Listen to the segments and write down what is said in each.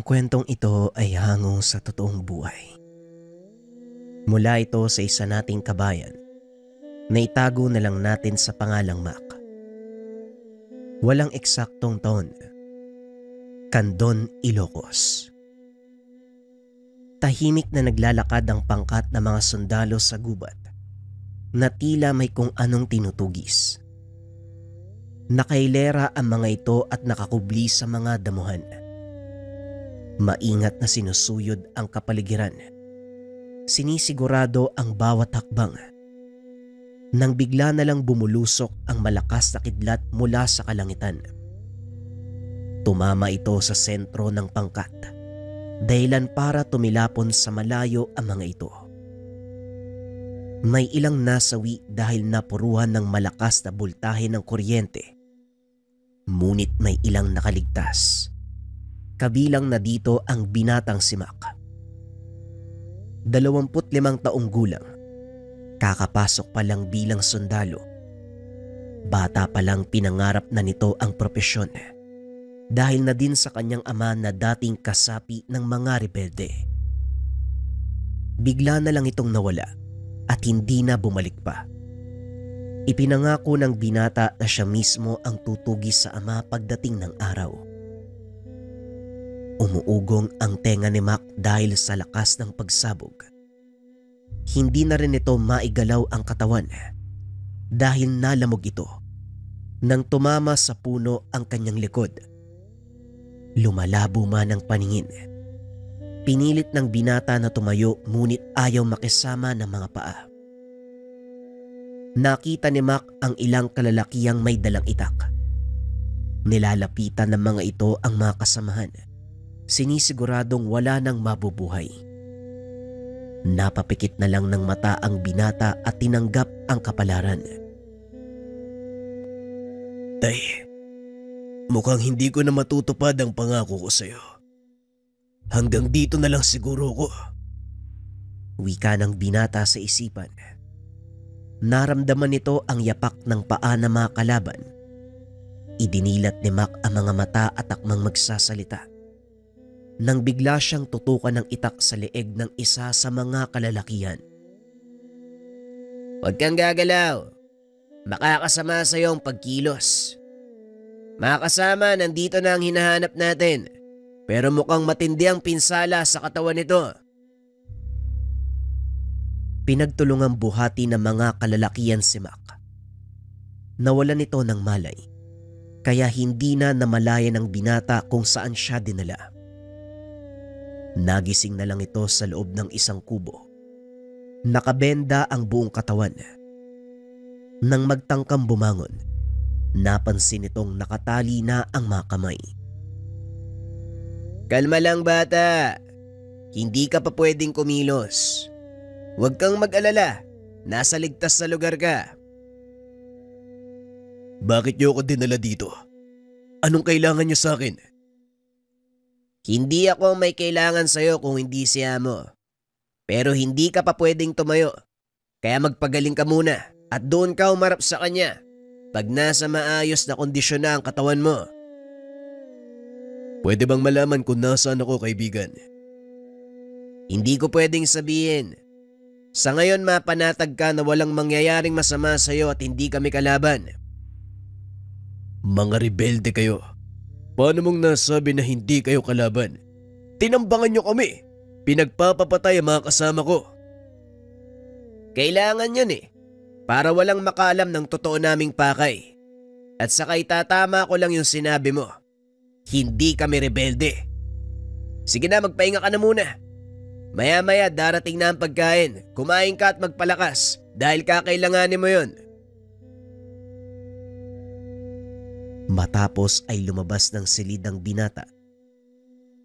Ang kwentong ito ay hango sa totoong buhay. Mula ito sa isa nating kabayan na itago na lang natin sa pangalang Mac. Walang eksaktong taon. Candon, Ilocos. Tahimik na naglalakad ang pangkat na mga sundalo sa gubat na tila may kung anong tinutugis. Nakailera ang mga ito at nakakubli sa mga damuhan. Maingat na sinusuyod ang kapaligiran. Sinisigurado ang bawat hakbang. Nang bigla na lang bumulusok ang malakas na kidlat mula sa kalangitan. Tumama ito sa sentro ng pangkat, dahilan para tumilapon sa malayo ang mga ito. May ilang nasawi dahil napuruhan ng malakas na bultahe ng kuryente. Ngunit may ilang nakaligtas. Kabilang na dito ang binatang si Mac. 25 taong gulang. Kakapasok pa lang bilang sundalo. Bata pa lang pinangarap na nito ang propesyon dahil na din sa kanyang ama na dating kasapi ng mga rebelde. Bigla na lang itong nawala at hindi na bumalik pa. Ipinangako ng binata na siya mismo ang tutugis sa ama pagdating ng araw. Umuugong ang tenga ni Mac dahil sa lakas ng pagsabog. Hindi na rin ito maigalaw ang katawan dahil nalamog ito nang tumama sa puno ang kanyang likod. Lumalabo man ang paningin. Pinilit ng binata na tumayo ngunit ayaw makisama ng mga paa. Nakita ni Mac ang ilang kalalakihang may dalang itak. Nilalapitan ng mga ito ang mga kasamahan. Sinisiguradong wala nang mabubuhay. Napapikit na lang ng mata ang binata at tinanggap ang kapalaran. Tay, mukhang hindi ko na matutupad ang pangako ko sa'yo. Hanggang dito na lang siguro ko. Wika ng binata sa isipan. Naramdaman nito ang yapak ng paa ng mga kalaban. Idinilat ni Mac ang mga mata at akmang magsasalita. Nang bigla siyang tutukan ng itak sa leeg ng isa sa mga kalalakihan. Huwag kang gagalaw. Makakasama sa iyong pagkilos. Mga kasama, nandito na ang hinahanap natin. Pero mukhang matindi ang pinsala sa katawan nito. Pinagtulungang buhati ng mga kalalakihan si Mac. Nawalan ito ng malay. Kaya hindi na namalaya ng binata kung saan siya dinala. Nagising na lang ito sa loob ng isang kubo. Nakabenda ang buong katawan. Nang magtangkang bumangon, napansin itong nakatali na ang mga kamay. Kalma lang bata. Hindi ka pa pwedeng kumilos. Huwag kang mag-alala. Nasa ligtas na lugar ka. Bakit niyo ako dinala dito? Anong kailangan niyo sa akin? Hindi ako may kailangan sa'yo kung hindi si Amo. Pero hindi ka pa pwedeng tumayo. Kaya magpagaling ka muna at doon ka umarap sa kanya pag nasa maayos na kondisyon na ang katawan mo. Pwede bang malaman kung nasaan ako, kaibigan? Hindi ko pwedeng sabihin. Sa ngayon mapanatag ka na walang mangyayaring masama sa'yo at hindi kami kalaban. Mga rebelde kayo. Paano mong nasabi na hindi kayo kalaban? Tinambangan niyo kami. Pinagpapapatay ang mga kasama ko. Kailangan yun para walang makaalam ng totoo naming pakay. At saka itatama ko lang yung sinabi mo. Hindi kami rebelde. Sige na, magpahinga ka na muna. Maya-maya darating na ang pagkain. Kumain ka at magpalakas dahil kakailanganin mo yun. Matapos ay lumabas ng silid ang binata.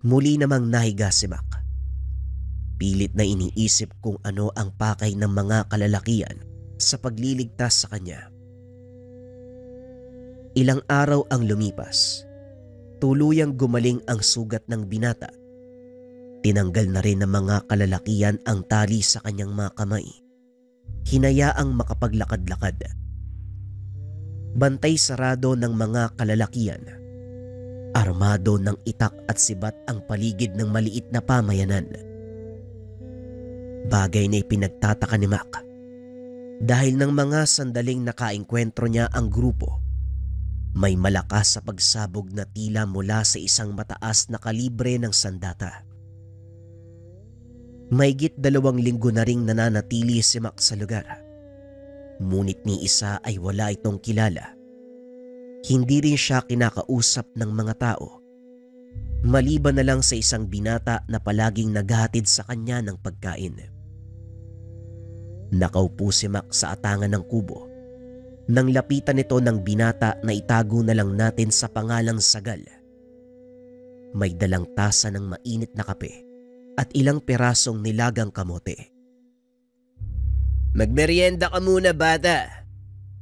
Muli namang nahiga si Mac. Pilit na iniisip kung ano ang pakay ng mga kalalakihan sa pagliligtas sa kanya. Ilang araw ang lumipas. Tuluyang gumaling ang sugat ng binata. Tinanggal na rin ng mga kalalakihan ang tali sa kanyang mga kamay. Hinayaang makapaglakad-lakad. Bantay sarado ng mga kalalakihan. Armado ng itak at sibat ang paligid ng maliit na pamayanan. Bagay na ipinagtataka ni Mac dahil ng mga sandaling nakaengkwentro niya ang grupo, may malakas sa pagsabog na tila mula sa isang mataas na kalibre ng sandata. Mahigit 2 linggo na ring nananatili si Mac sa lugar. Ngunit ni isa ay wala itong kilala. Hindi rin siya kinakausap ng mga tao, maliban na lang sa isang binata na palaging naghahatid sa kanya ng pagkain. Nakaupo si Mac sa atangan ng kubo nang lapitan nito ng binata na itago na lang natin sa pangalang Sagal. May dalang tasa ng mainit na kape at ilang perasong nilagang kamote. "Magmerienda ka muna, bata.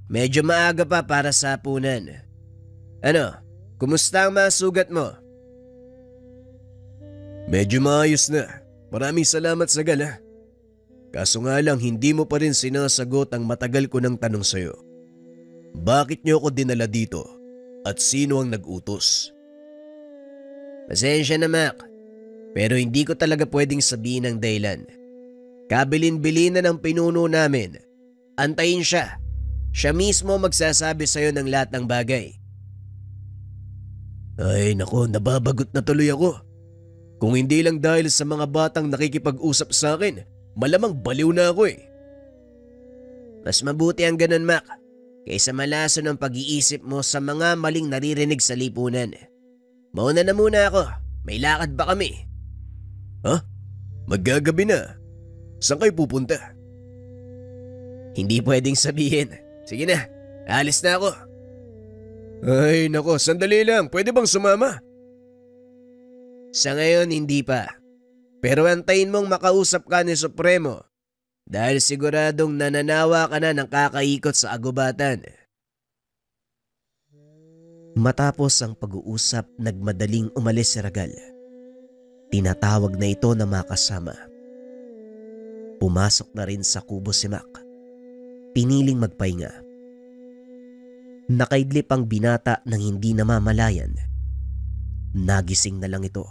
Medyo maaga pa para sa hapunan. Ano, kumusta ang mga sugat mo?" "Medyo maayos na. Maraming salamat, Sagal, ha. Kaso nga lang hindi mo pa rin sinasagot ang matagal ko ng tanong sa'yo. Bakit niyo ako dinala dito at sino ang nag-utos?" "Pasensya na, Mac. Pero hindi ko talaga pwedeng sabihin ang dahilan. Kabilin-bilin na ng pinuno namin. Antayin siya. Siya mismo magsasabi sa'yo ng lahat ng bagay." "Ay nako, nababagot na tuloy ako. Kung hindi lang dahil sa mga batang nakikipag-usap sa akin, malamang baliw na ako eh." "Mas mabuti ang ganun, Mac, kaysa malaso ng pag-iisip mo sa mga maling naririnig sa lipunan. Mauna na muna ako. May lakad pa kami." "Ha? Maggagabi na. Saan kayo pupunta?" "Hindi pwedeng sabihin. Sige na, alis na ako." "Ay nako, sandali lang. Pwede bang sumama?" "Sa ngayon hindi pa. Pero antayin mong makausap ka ni Supremo dahil siguradong nananawa ka na ng kakaikot sa agubatan." Matapos ang pag-uusap, nagmadaling umalis si Ragal. Tinatawag na ito na makasama. Pumasok na rin sa kubo si Mac. Piniling magpahinga. Nakaidlip ang binata ng hindi namamalayan. Nagising na lang ito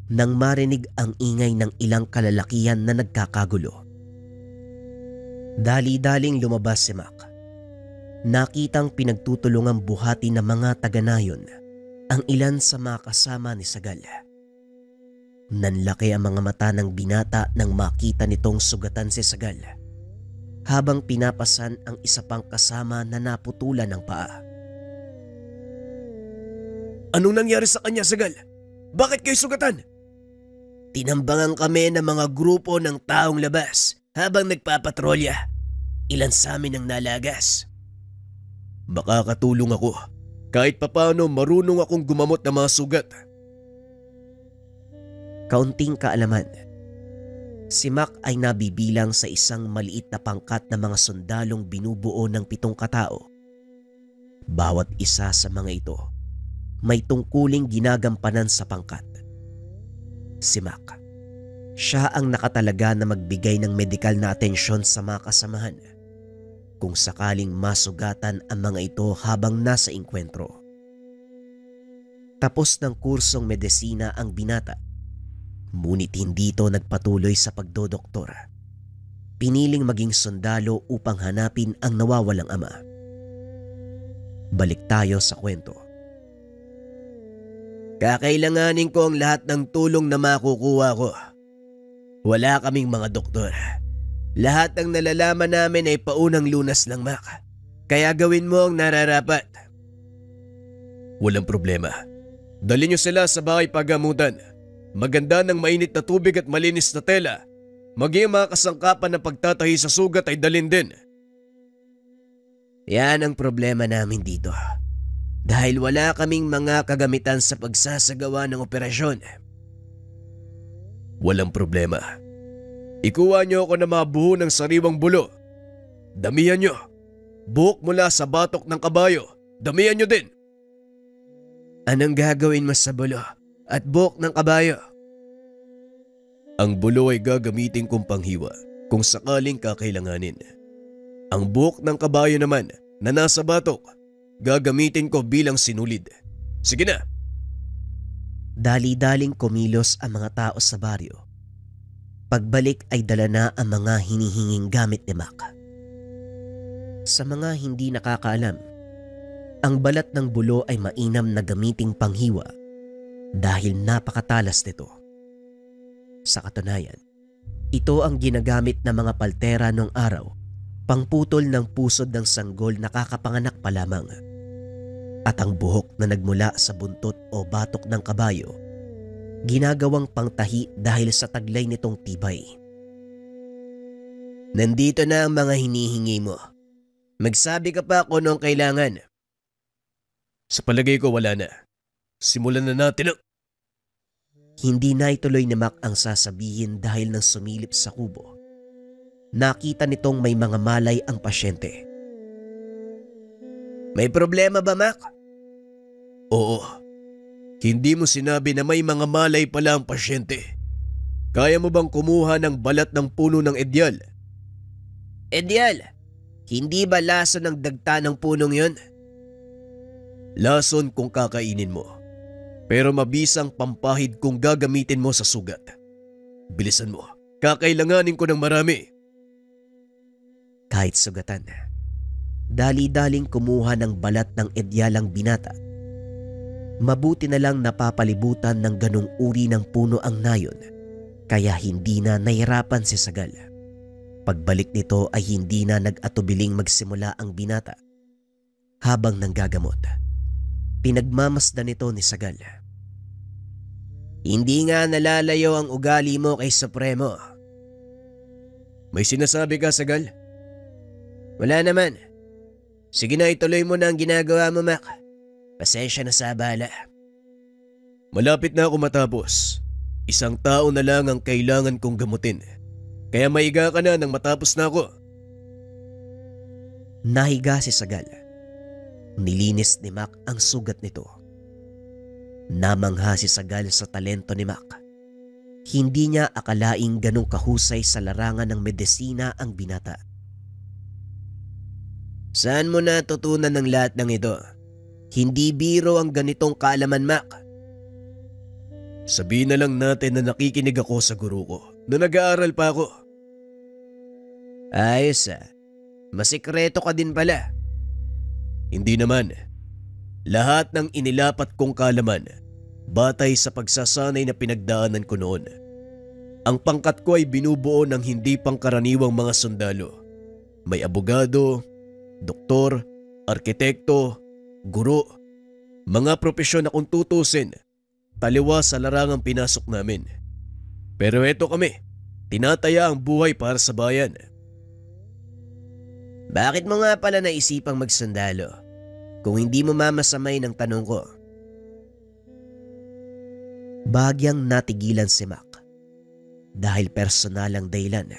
nang marinig ang ingay ng ilang kalalakihan na nagkakagulo. Dali-daling lumabas si Mac. Nakitang pinagtutulungang buhati ng mga taga-nayon ang ilan sa mga kasama ni Sagal. Nanlaki ang mga mata ng binata nang makita nitong sugatan si Sagal, habang pinapasan ang isa pang kasama na naputulan ng paa. "Anong nangyari sa kanya, Sagal? Bakit kayo sugatan?" "Tinambangan kami ng mga grupo ng taong labas habang nagpapatrolya. Ilan sa amin ang nalagas." "Makakatulong ako. Kahit papano marunong akong gumamot ng mga sugat." Kaunting kaalaman. Si Mac ay nabibilang sa isang maliit na pangkat na mga sundalong binubuo ng 7 katao. Bawat isa sa mga ito may tungkuling ginagampanan sa pangkat. Si Mac, siya ang nakatalaga na magbigay ng medikal na atensyon sa mga kasamahan kung sakaling masugatan ang mga ito habang nasa engkwentro. Tapos ng kursong medisina ang binata, ngunit hindi ito nagpatuloy sa pagdodoktor. Piniling maging sundalo upang hanapin ang nawawalang ama. Balik tayo sa kwento. "Kakailanganin ko ang lahat ng tulong na makukuha ko. Wala kaming mga doktor. Lahat ng nalalaman namin ay paunang lunas lang, Mac. Kaya gawin mo ang nararapat." "Walang problema. Dali niyo sila sa bahay pagamutan. Maganda ng mainit na tubig at malinis na tela. Maging mga kasangkapan ng pagtatahi sa sugat ay dalin din." "Yan ang problema namin dito. Dahil wala kaming mga kagamitan sa pagsasagawa ng operasyon." "Walang problema. Ikuha niyo ako ng mga buho ng sariwang bulo. Damihan niyo. Buhok mula sa batok ng kabayo. Damihan niyo din." "Anong gagawin mo sa bulo at buhok ng kabayo?" "Ang bulo ay gagamitin kong panghiwa kung sakaling kakailanganin. Ang buhok ng kabayo naman na nasa batok, gagamitin ko bilang sinulid. Sige na." Dali-daling kumilos ang mga tao sa baryo. Pagbalik ay dala na ang mga hinihinging gamit ni Mac. Sa mga hindi nakakaalam, ang balat ng bulo ay mainam na gamiting panghiwa dahil napakatalas nito. Sa katunayan, ito ang ginagamit ng mga paltera noong araw, pangputol ng pusod ng sanggol na kakapanganak pa lamang. At ang buhok na nagmula sa buntot o batok ng kabayo, ginagawang pangtahi dahil sa taglay nitong tibay. Nandito na ang mga hinihingi mo. Magsabi ka pa kung anong kailangan. Sa palagay ko wala na. Simulan na natin ang... Hindi na ituloy ni Mac ang sasabihin dahil nang sumilip sa kubo. Nakita nitong may mga malay ang pasyente. May problema ba, Mac? Oo. Hindi mo sinabi na may mga malay pala ang pasyente. Kaya mo bang kumuha ng balat ng puno ng edyal? Edyal? Hindi ba lason ng dagta ng punong yon? Lason kung kakainin mo. Pero mabisang pampahid kung gagamitin mo sa sugat. Bilisan mo. Kakailanganin ko ng marami. Kahit sugatan, dali-daling kumuha ng balat ng edyalang binata. Mabuti na lang napapalibutan ng ganong uri ng puno ang nayon, kaya hindi na nahirapan si Sagal. Pagbalik nito ay hindi na nag-atubiling magsimula ang binata. Habang nanggagamot, pinagmamasdan nito ni Sagal. Hindi nga nalalayo ang ugali mo kay Supremo. May sinasabi ka, Sagal? Wala naman. Sige na, ituloy mo na ang ginagawa mo, Mac. Pasensya na sa abala. Malapit na ako matapos. Isang tao na lang ang kailangan kong gamutin. Kaya maiga ka na nang matapos na ako. Nahiga si Sagal. Nilinis ni Mac ang sugat nito. Namangha si Sagal sa talento ni Mac. Hindi niya akalaing ganong kahusay sa larangan ng medisina ang binata. Saan mo natutunan ng lahat ng ito? Hindi biro ang ganitong kaalaman, Mac. Sabihin na lang natin na nakikinig ako sa guru ko na nag-aaral pa ako. Ayos ah. Masikreto ka din pala. Hindi naman. Lahat ng inilapat kong kaalaman batay sa pagsasanay na pinagdaanan ko noon. Ang pangkat ko ay binubuo ng hindi pangkaraniwang mga sundalo. May abogado, doktor, arkitekto, guro, mga propesyon na kung tutusin, taliwas sa larangang pinasok namin. Pero eto kami, tinataya ang buhay para sa bayan. Bakit mo nga pala naisipang magsundalo kung hindi mo mamasamay ng tanong ko? Bagyang natigilan si Mac dahil personalang dahilan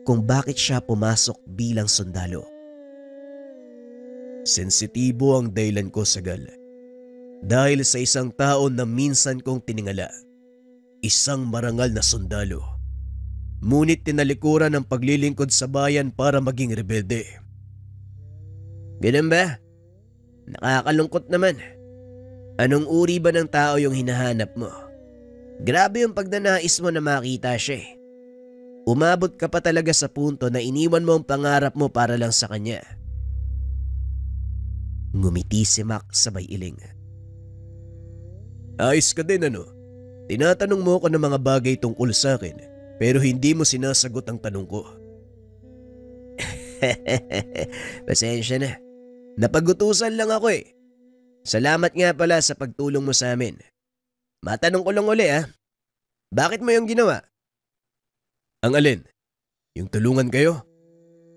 kung bakit siya pumasok bilang sundalo. Sensitibo ang dahilan ko, Sagal. Dahil sa isang tao na minsan kong tiningala, isang marangal na sundalo. Ngunit tinalikuran ang paglilingkod sa bayan para maging rebelde. Ganun ba? Nakakalungkot naman. Anong uri ba ng tao yung hinahanap mo? Grabe yung pagnanais mo na makita siya eh. Umabot ka pa talaga sa punto na iniwan mo ang pangarap mo para lang sa kanya. Ngumiti si Mac sabay iling. Ayos ka din ano? Tinatanong mo ko ng mga bagay tungkol sa akin pero hindi mo sinasagot ang tanong ko. Pasensya na. Napagutusan lang ako eh. Salamat nga pala sa pagtulong mo sa amin. Matanong ko lang uli ah. Bakit mo yung ginawa? Ang alin? Yung tulungan kayo?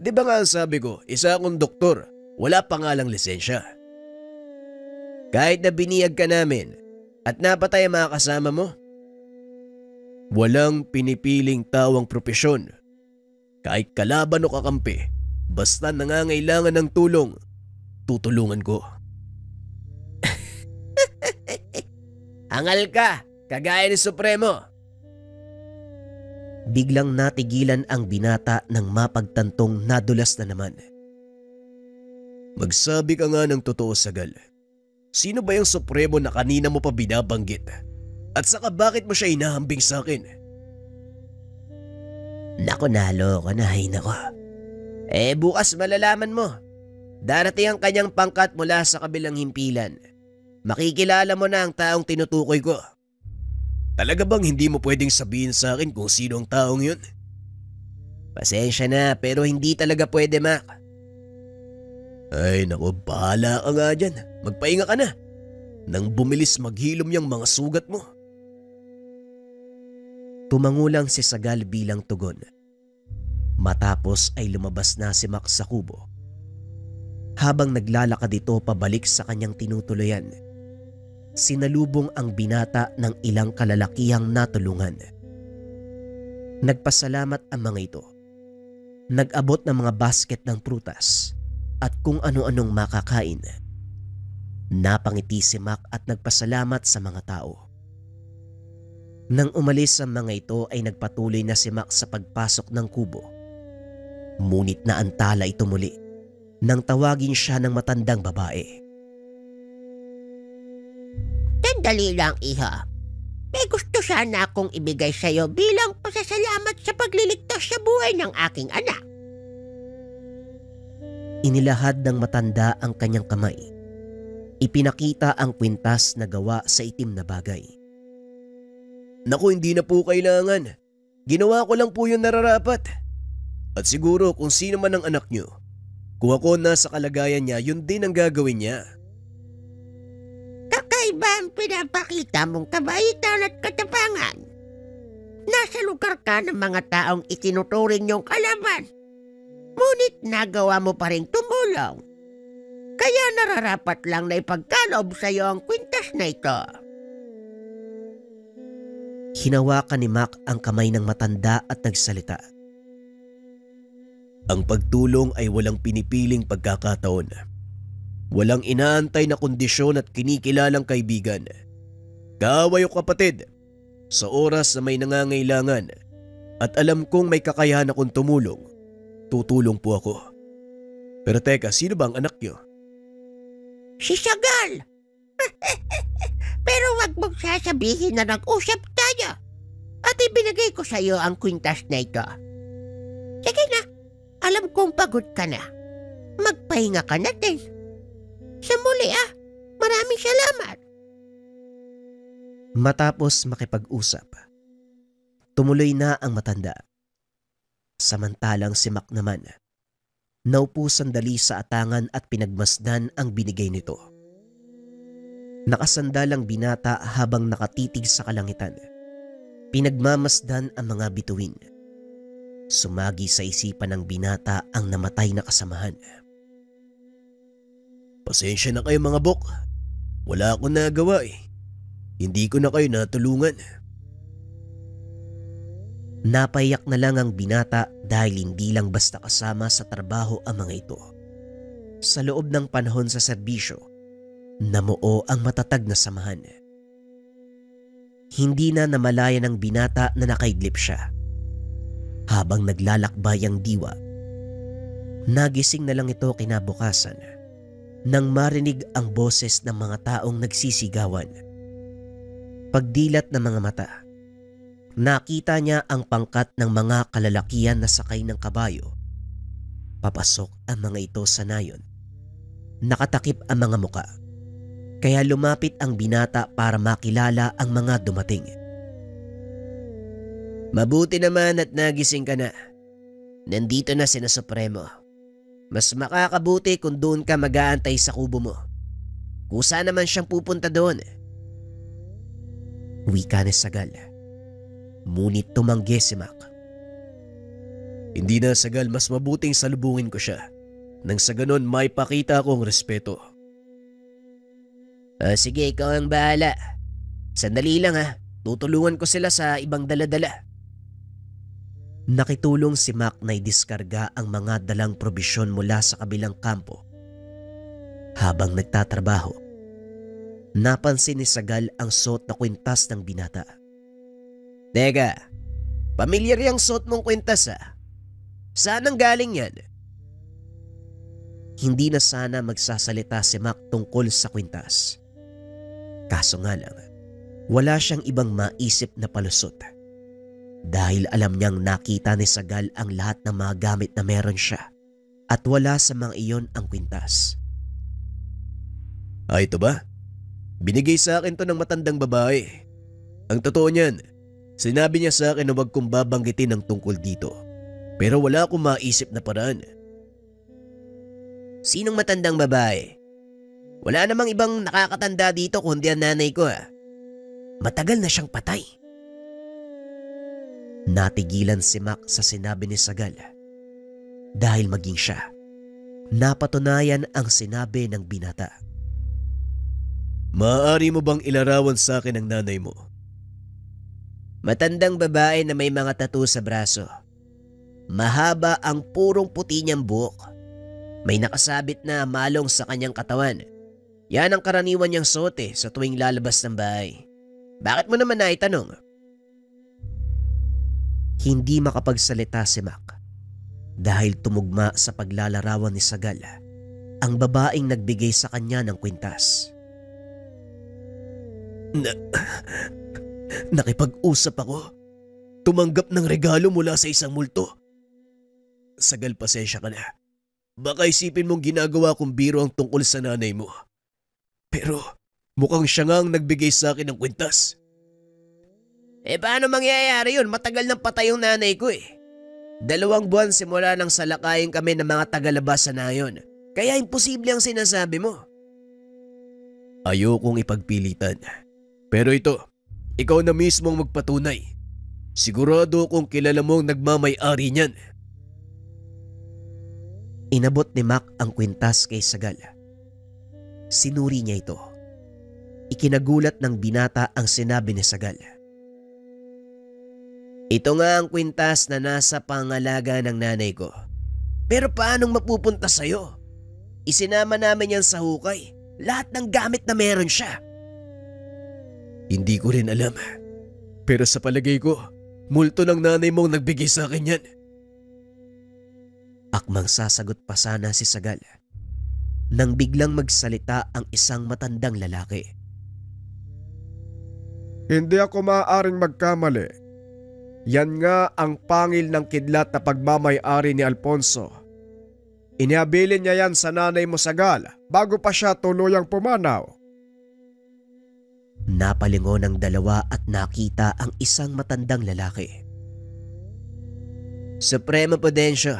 Di ba nga ang sabi ko, isa akong doktor. Wala pa nga lang lisensya. Kahit na biniyag ka namin at napatay ang mga kasama mo, walang pinipiling tawang propesyon. Kahit kalaban o kakampi, basta nangangailangan ng tulong, tutulungan ko. Angal ka, kagaya ni Supremo. Biglang natigilan ang binata nang mapagtantong nadulas na naman. Magsabi ka nga ng totoo, Sagal. Sino ba yung Supremo na kanina mo pa binabanggit? At saka bakit mo siya inahambing sa akin? Nako, naloko na, hay nako. Bukas malalaman mo. Darating ang kanyang pangkat mula sa kabilang himpilan. Makikilala mo na ang taong tinutukoy ko. Talaga bang hindi mo pwedeng sabihin sa akin kung sino ang taong yun? Pasensya na, pero hindi talaga pwede, Mac. Ay nako, bahala ka nga dyan. Magpahinga ka na. Nang bumilis maghilom yung mga sugat mo. Tumangulang si Sagal bilang tugon. Matapos ay lumabas na si Mac sa kubo. Habang naglalakad ito pabalik sa kanyang tinutuluyan, sinalubong ang binata ng ilang kalalakihang natulungan. Nagpasalamat ang mga ito. Nag-abot ng mga basket ng prutas at kung ano-anong makakain. Napangiti si Mac at nagpasalamat sa mga tao. Nang umalis ang mga ito ay nagpatuloy na si Mac sa pagpasok ng kubo. Ngunit naantala ito muli nang tawagin siya ng matandang babae. Sandali lang, iha. May gusto sana akong ibigay sa iyo bilang pasasalamat sa pagliligtas sa buhay ng aking anak. Inilahad ng matanda ang kanyang kamay. Ipinakita ang kwintas na gawa sa itim na bagay. Naku, hindi na po kailangan. Ginawa ko lang po yung nararapat. At siguro kung sino man ang anak nyo, kung ako nasa kalagayan niya, yun din ang gagawin niya. Kakaiba ang pinapakita mong kabaitan at katapangan. Nasa lugar ka ng mga taong itinuturing niyong kalaban. Ngunit nagawa mo pa rin tumulong. Kaya nararapat lang na ipagkaloob sa iyo ang kwintas na ito. Hinawakan ni Mac ang kamay ng matanda at nagsalita. Ang pagtulong ay walang pinipiling pagkakataon. Walang inaantay na kondisyon at kinikilalang kaibigan. Kaaway o kapatid, sa oras na may nangangailangan at alam kong may kakayahan akong tumulong, tutulong po ako. Pero teka, sino ba ang anak niyo? Si Sagal! Pero wag mong sasabihin na nag-usap tayo at ibinigay ko sa iyo ang kwintas na ito. Sige na, alam kong pagod ka na. Magpahinga ka na din. Sa muli maraming salamat. Matapos makipag-usap, tumuloy na ang matanda. Samantalang si Mac naman, naupo sandali sa atangan at pinagmasdan ang binigay nito. Nakasandalang binata habang nakatitig sa kalangitan. Pinagmamasdan ang mga bituin. Sumagi sa isipan ng binata ang namatay na kasamahan. Pasensya na kayo mga bok. Wala akong nagawa eh. Hindi ko na kayo natulungan. Napayak na lang ang binata dahil hindi lang basta kasama sa trabaho ang mga ito. Sa loob ng panahon sa serbisyo, namuo ang matatag na samahan. Hindi na namalaya ng binata na nakaidlip siya. Habang naglalakbay ang diwa, nagising na lang ito kinabukasan nang marinig ang boses ng mga taong nagsisigawan. Pagdilat ng mga mata, nakita niya ang pangkat ng mga kalalakihan na sakay ng kabayo. Papasok ang mga ito sa nayon. Nakatakip ang mga muka. Kaya lumapit ang binata para makilala ang mga dumating. Mabuti naman at nagising ka na. Nandito na sina Supremo. Mas makakabuti kung doon ka mag-aantay sa kubo mo. Kusa naman siyang pupunta doon. Wika ni Sagal. Ngunit tumanggi si Mac. Hindi na, Sagal, mas mabuting salubungin ko siya. Nang sa ganon may pakita akong respeto. Sige, ikaw ang bahala. Sandali lang tutulungan ko sila sa ibang daladala. Nakitulong si Mac na idiskarga ang mga dalang probisyon mula sa kabilang kampo. Habang nagtatrabaho, napansin ni Sagal ang suot na kwintas ng binata. Teka, pamilyar yung suot mong kwintas Saan ang galing yan? Hindi na sana magsasalita si Mac tungkol sa kwintas. Kaso nga lang, Wala siyang ibang maisip na palusot dahil alam niyang nakita ni Sagal ang lahat ng mga gamit na meron siya at wala sa mga iyon ang kwintas. Ito ba? Binigay sa akin to ng matandang babae. Ang totoo niyan, sinabi niya sa akin na huwag kong babanggitin ang tungkol dito. Pero wala akong maisip na paraan. Sinong matandang babae? Wala namang ibang nakakatanda dito kundi ang nanay ko . Matagal na siyang patay. Natigilan si Mac sa sinabi ni Sagal. Dahil maging siya, napatunayan ang sinabi ng binata. Maaari mo bang ilarawan sa akin ang nanay mo? Matandang babae na may mga tattoo sa braso. Mahaba ang purong puti niyang buhok. May nakasabit na malong sa kanyang katawan. Yan ang karaniwan niyang suot sa tuwing lalabas ng bahay. Bakit mo naman naitanong? Hindi makapagsalita si Mac dahil tumugma sa paglalarawan ni Sagal ang babaeng nagbigay sa kanya ng kwintas. Nakipag-usap ako. Tumanggap ng regalo mula sa isang multo. Sagal, pasensya ka na. Baka isipin mong ginagawa kong biro ang tungkol sa nanay mo. Pero mukhang siya nga ang nagbigay sa akin ng kwintas. Paano mangyayari yun? Matagal nang patay yung nanay ko . 2 buwan simula nang salakayin kami ng mga tagalabasa na yun. Kaya imposible ang sinasabi mo. Ayokong ipagpilitan. Pero ito, ikaw na mismong magpatunay. Sigurado kong kilala mo ang nagmamay-ari niyan. Inabot ni Mac ang kwintas kay Sagal. Sinuri niya ito. Ikinagulat ng binata ang sinabi ni Sagal. Ito nga ang kwintas na nasa pangalaga ng nanay ko. Pero paanong mapupunta sa'yo? Isinama namin yan sa hukay. Lahat ng gamit na meron siya. Hindi ko rin alam. Pero sa palagay ko, multo ng nanay mong nagbigay sa akin yan. Akmang sasagot pa sana si Sagal nang biglang magsalita ang isang matandang lalaki. Hindi ako maaaring magkamali. Yan nga ang pangil ng kidlat na pagmamay-ari ni Alfonso. Inihabilin niya yan sa nanay mo, Sagal, bago pa siya tuluyang pumanaw. Napalingon ng dalawa at nakita ang isang matandang lalaki. Supremo Prudencio,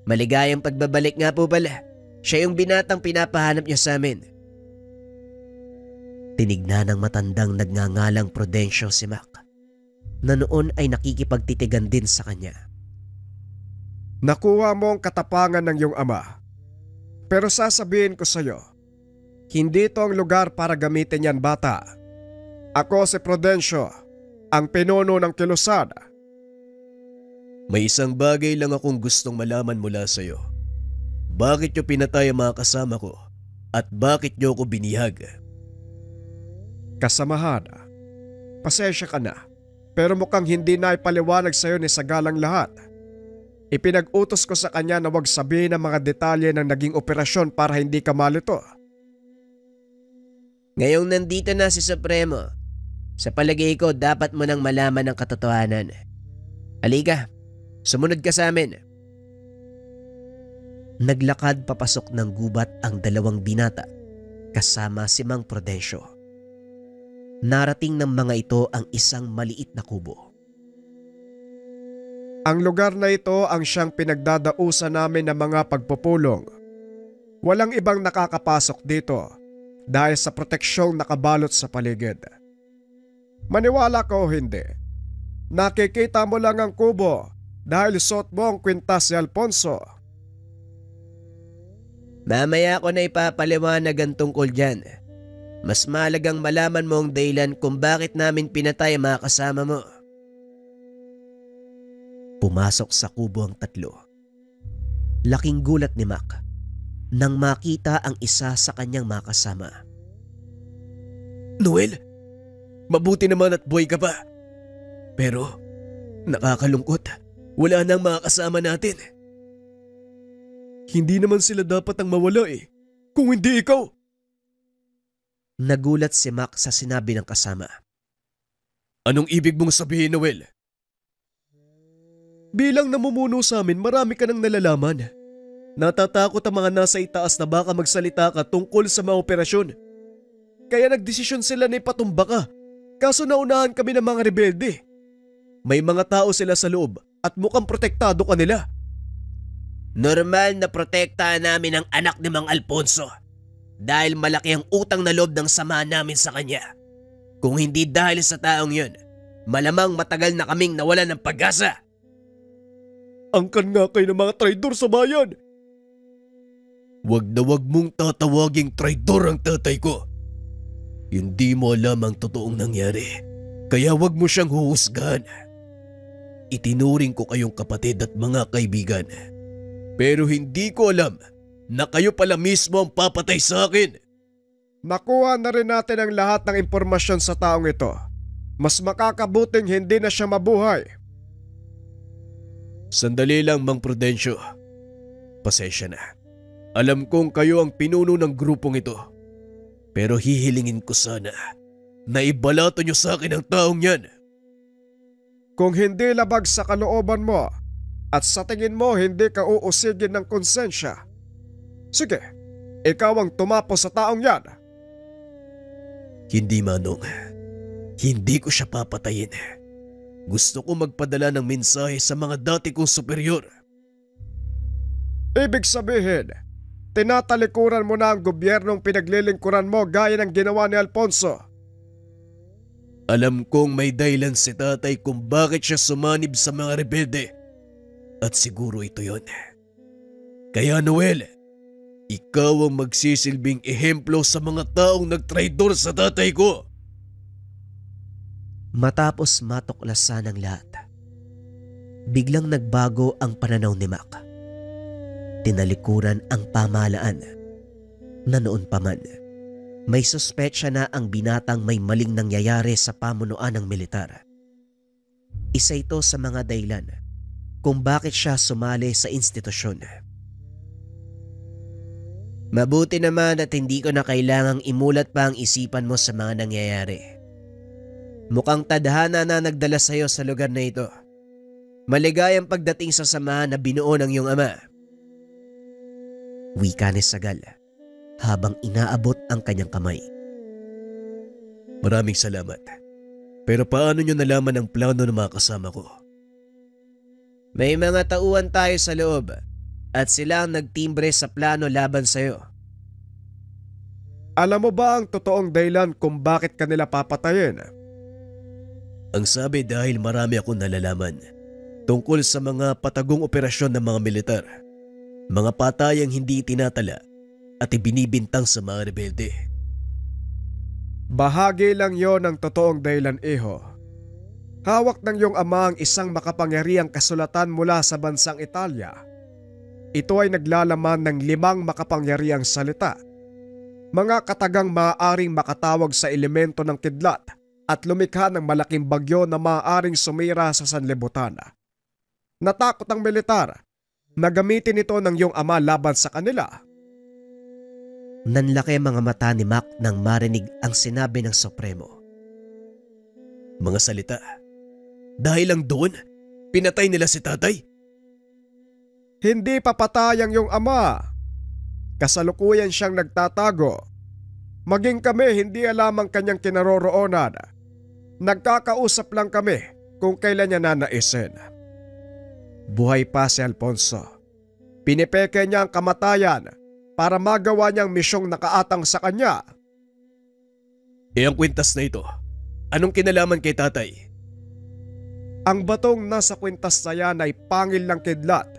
maligayang pagbabalik nga po pala. Siya yung binatang pinapahanap niya sa amin. Tinignan ng matandang nagngangalang Prudencio si Mac, na noon ay nakikipagtitigan din sa kanya. Nakuha mo ang katapangan ng iyong ama. Pero sasabihin ko sa iyo, hindi ito ang lugar para gamitin yan, bata. Ako si Prudencio, ang pinuno ng Kilusan. May isang bagay lang akong gustong malaman mula sa iyo. Bakit niyo pinatay ang mga kasama ko at bakit niyo ako binihag? Kasamahan, pasensya ka na, pero mukhang hindi na ipaliwanag sa iyo ni Sagal ang lahat. Ipinag-utos ko sa kanya na huwag sabihin ang mga detalye ng naging operasyon para hindi ka malito. Ngayong nandito na si Supremo, sa palagay ko dapat mo nang malaman ang katotohanan. Halika, sumunod ka sa amin. Naglakad papasok ng gubat ang dalawang binata kasama si Mang Prudencio. Narating ng mga ito ang isang maliit na kubo. Ang lugar na ito ang siyang pinagdadausan namin ng mga pagpupulong. Walang ibang nakakapasok dito dahil sa proteksyong nakabalot sa paligid. Maniwala ka o hindi, nakikita mo lang ang kubo dahil suot mo ang kwintas ni Alfonso. Mamaya ko na ipapaliwanag ang tungkol dyan. Mas mahalagang malaman mo ang dahilan kung bakit namin pinatay ang mga kasama mo. Pumasok sa kubo ang tatlo. Laking gulat ni Mac nang makita ang isa sa kanyang mga kasama. Noel, mabuti naman at buhay ka pa. Pero nakakalungkot, wala nang mga kasama natin. Hindi naman sila dapat ang mawala kung hindi ikaw. Nagulat si Mac sa sinabi ng kasama. Anong ibig mong sabihin, Noel? Bilang namumuno sa amin, marami ka nang nalalaman. Natatakot ang mga nasa itaas na baka magsalita ka tungkol sa mga operasyon. Kaya nagdesisyon sila na ipatumba ka, kaso naunahan kami ng mga rebelde. May mga tao sila sa loob at mukhang protektado ka nila. Normal na protektahan namin ang anak ni Mang Alfonso dahil malaki ang utang na loob ng samahan namin sa kanya. Kung hindi dahil sa taong yun, malamang matagal na kaming nawalan ng pag-asa. Angkan nga kayo ng mga traidor sa bayan. Wag na wag mong tatawaging traidor ang tatay ko. Hindi mo alam ang totoong nangyari, kaya wag mo siyang huhusgahan. Itinuring ko kayong kapatid at mga kaibigan. Pero hindi ko alam na kayo pala mismo ang papatay sa akin. Nakuha na rin natin ang lahat ng impormasyon sa taong ito. Mas makakabuting hindi na siya mabuhay. Sandali lang, Mang Prudencio. Pasensya na. Alam kong kayo ang pinuno ng grupong ito. Pero hihilingin ko sana na ibalato niyo sa akin ang taong yan. Kung hindi labag sa kalooban mo at sa tingin mo hindi ka uusigin ng konsensya, sige, ikaw ang tumapos sa taong yan. Hindi, Manong. Hindi ko siya papatayin. Gusto ko magpadala ng mensahe sa mga dati kong superior. Ibig sabihin, tinatalikuran mo na ang gobyernong pinaglilingkuran mo gaya ng ginawa ni Alfonso. Alam kong may dahilan si tatay kung bakit siya sumanib sa mga rebelde. At siguro ito yon. Kaya Noel, ikaw ang magsisilbing ehemplo sa mga taong nagtraidor sa tatay ko. Matapos matuklasan ang lahat, biglang nagbago ang pananaw ni Mac. Tinalikuran ang pamahalaan na noon pa man. May suspetsya na ang binatang may maling nangyayari sa pamunuan ng militar. Isa ito sa mga dahilan kung bakit siya sumali sa institusyon. Mabuti naman at hindi ko na kailangang imulat pa ang isipan mo sa mga nangyayari. Mukhang tadhana na nagdala sa iyo sa lugar na ito. Maligayang pagdating sa samahan na binuo ng iyong ama. Wika ni Sagal habang inaabot ang kanyang kamay. Maraming salamat. Pero paano nyo nalaman ang plano ng mga kasama ko? May mga tauhan tayo sa loob at sila ang nagtimbre sa plano laban sa'yo. Alam mo ba ang totoong dahilan kung bakit kanila papatayin? Ang sabi dahil marami akong nalalaman tungkol sa mga patagong operasyon ng mga militar. Mga patayang hindi itinatala at ibinibintang sa mga rebelde. Bahagi lang yon ng totoong dahilan, iho. Hawak ng iyong ama ang isang makapangyarihang kasulatan mula sa bansang Italia. Ito ay naglalaman ng 5 makapangyarihang salita. Mga katagang maaaring makatawag sa elemento ng kidlat at lumikha ng malaking bagyo na maaaring sumira sa sanlibutan. Natakot ang militar na gamitin ito ng iyong ama laban sa kanila. Nanlaki mga mata ni Mac nang marinig ang sinabi ng Supremo. Mga salita. Dahil lang doon, pinatay nila si tatay? Hindi papatay ang iyong ama. Kasalukuyan siyang nagtatago. Maging kami hindi alam ang kanyang kinaroroonan. Nagkakausap lang kami kung kailan niya nanaisin. Buhay pa si Alfonso. Pinipeke niya ang kamatayan para magawa niyang misyong nakaatang sa kanya. Ang kwintas na ito, anong kinalaman kay tatay? Ang batong nasa kwintas na yan ay pangil ng kidlat.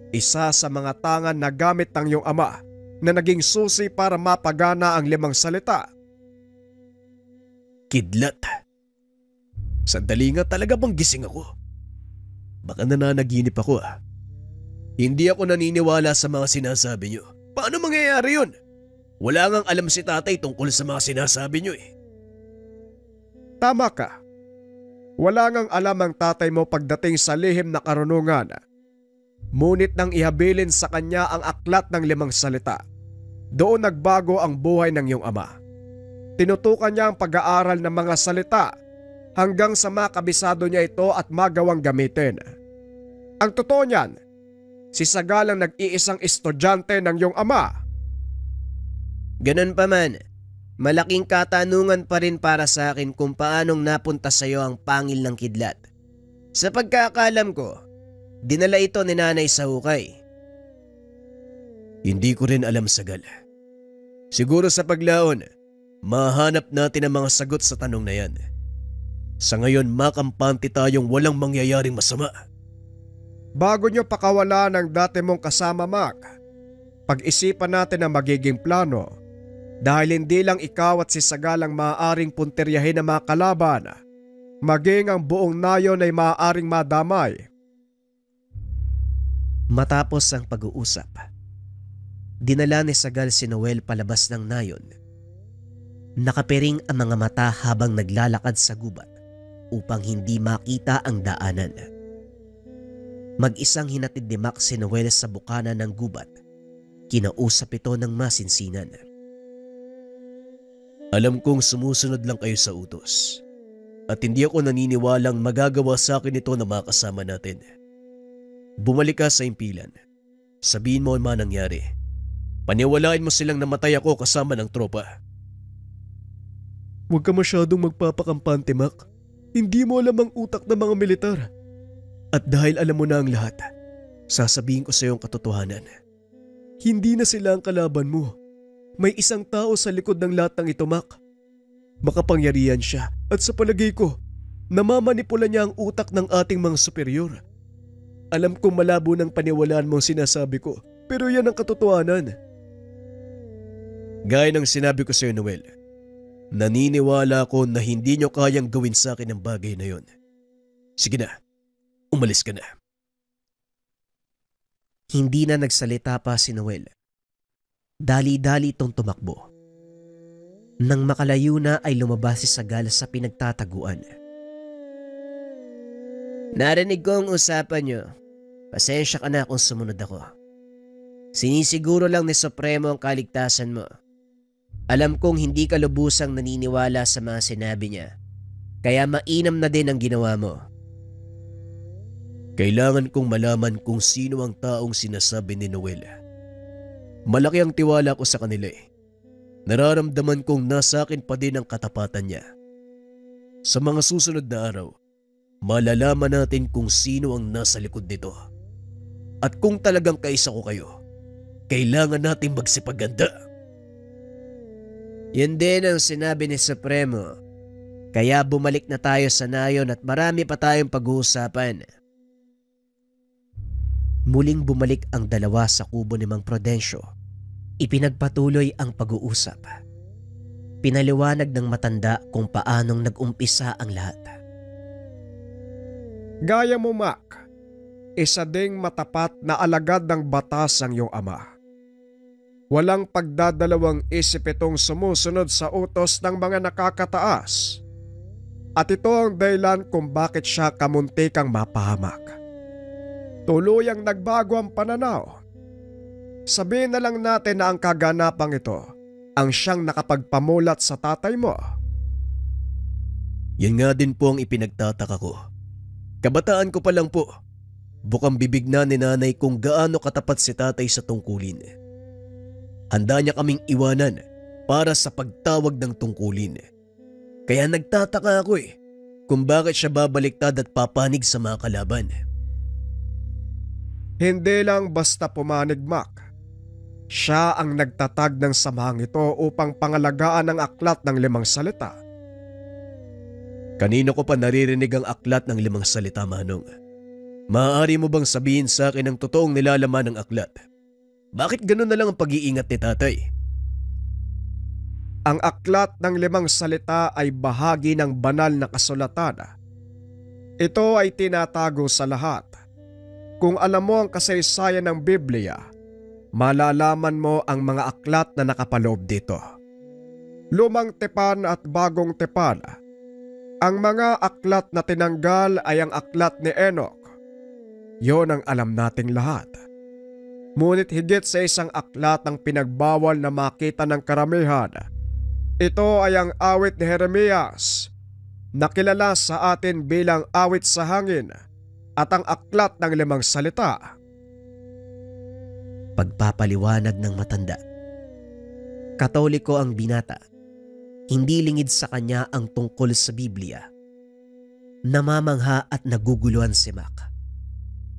Isa sa mga tangan na gamit ng iyong ama na naging susi para mapagana ang 5 salita. Kidlat? Sandali nga, talaga bang gising ako? Baka nananaginip ako ah. Hindi ako naniniwala sa mga sinasabi niyo. Paano mangyayari yun? Wala ngang alam si tatay tungkol sa mga sinasabi niyo eh. Tama ka. Wala ngang alam ang tatay mo pagdating sa lihim na karunungan. Ngunit nang ihabilin sa kanya ang aklat ng 5 salita, doon nagbago ang buhay ng iyong ama. Tinutukan niya ang pag-aaral ng mga salita hanggang sa makabisado niya ito at magawang gamitin. Ang totoo niyan, si Sagal ang nag-iisang estudyante ng iyong ama. Ganun pa man, malaking katanungan pa rin para sa akin kung paanong napunta sa iyo ang pangil ng kidlat. Sa pagkakalam ko, dinala ito ni nanay sa hukay. Hindi ko rin alam, Sagal. Siguro sa paglaon, mahanap natin ang mga sagot sa tanong na yan. Sa ngayon, makampante tayong walang mangyayaring masama. Bago nyo pakawala ng dati mong kasama, Mac, pag-isipan natin ang magiging plano dahil hindi lang ikaw at si Sagal ang maaaring punteryahin ng mga kalaban, maging ang buong nayon ay maaaring madamay. Matapos ang pag-uusap, dinala ni Sagal si Noel palabas ng nayon. Nakapiring ang mga mata habang naglalakad sa gubat upang hindi makita ang daanan. Mag-isang hinatid ni Mac si Noel sa bukana ng gubat. Kinausap ito ng masinsinan. Alam kong sumusunod lang kayo sa utos. At hindi ako naniniwalang magagawa sa akin ito na makasama natin. Bumalik ka sa impilan. Sabihin mo ang mga nangyari. Paniwalain mo silang namatay ako kasama ng tropa. Huwag ka masyadong magpapakampante, Mac. Hindi mo alam ang utak ng mga militar. At dahil alam mo na ang lahat, sasabihin ko sa iyo ang katotohanan. Hindi na sila ang kalaban mo. May isang tao sa likod ng lahat ng ito, Mac. Makapangyarihan siya at sa palagay ko, namamanipula niya ang utak ng ating mga superior. Alam kong malabo ng paniwalaan mo ang sinasabi ko, pero yan ang katotohanan. Gaya ng sinabi ko sa iyo, Noel, naniniwala ako na hindi niyo kayang gawin sa akin ang bagay na yon. Sige na. Umalis ka na. Hindi na nagsalita pa si Noel. Dali-dali itong tumakbo. Nang makalayo na ay lumabas si Sagal sa pinagtataguan. Narinig ko ang usapan niyo. Pasensya ka na kung sumunod ako. Sinisiguro lang ni Supremo ang kaligtasan mo. Alam kong hindi ka lubusang naniniwala sa mga sinabi niya. Kaya mainam na din ang ginawa mo. Kailangan kong malaman kung sino ang taong sinasabi ni Noel. Malaki ang tiwala ko sa kanila eh. Nararamdaman kong nasa akin pa din ang katapatan niya. Sa mga susunod na araw, malalaman natin kung sino ang nasa likod nito. At kung talagang kaisa ko kayo, kailangan natin magsipaganda. Yan din ang sinabi ni Supremo. Kaya bumalik na tayo sa nayon at marami pa tayong pag-uusapan. Muling bumalik ang dalawa sa kubo ni Mang Prudencio. Ipinagpatuloy ang pag-uusap. Pinaliwanag ng matanda kung paanong nag-umpisa ang lahat. Gaya mo, Mac, isa ding matapat na alagad ng batas ang iyong ama. Walang pagdadalawang isip itong sumusunod sa utos ng mga nakakataas. At ito ang dahilan kung bakit siya kamuntikang mapahamak. Tuluyang nagbago ang pananaw. Sabihin na lang natin na ang kaganapang ito ang siyang nakapagpamulat sa tatay mo. Yan nga din po ang ipinagtataka ko. Kabataan ko pa lang po. Bukang bibig na ni nanay kung gaano katapat si tatay sa tungkulin. Handa niya kaming iwanan para sa pagtawag ng tungkulin. Kaya nagtataka ako kung bakit siya babaliktad at papanig sa mga kalaban. Hindi lang basta pumanig, Mac. Siya ang nagtatag ng samahang ito upang pangalagaan ang aklat ng 5 salita. Kanino ko pa naririnig ang aklat ng 5 salita, Manong? Maaari mo bang sabihin sa akin ang totoong nilalaman ng aklat? Bakit gano'n na lang ang pag-iingat ni tatay? Ang aklat ng 5 salita ay bahagi ng banal na kasulatan. Ito ay tinatago sa lahat. Kung alam mo ang kasaysayan ng Biblia, malalaman mo ang mga aklat na nakapaloob dito. Lumang tipan at bagong tipan. Ang mga aklat na tinanggal ay ang aklat ni Enoch. Yon ang alam nating lahat. Ngunit higit sa isang aklat ang pinagbawal na makita ng karamihan. Ito ay ang awit ni Jeremias, nakilala sa atin bilang Awit sa Hangin at ang Aklat ng Limang Salita. Pagpapaliwanag ng matanda. Katoliko ang binata. Hindi lingid sa kanya ang tungkol sa Biblia. Namamangha at naguguluhan si Mac.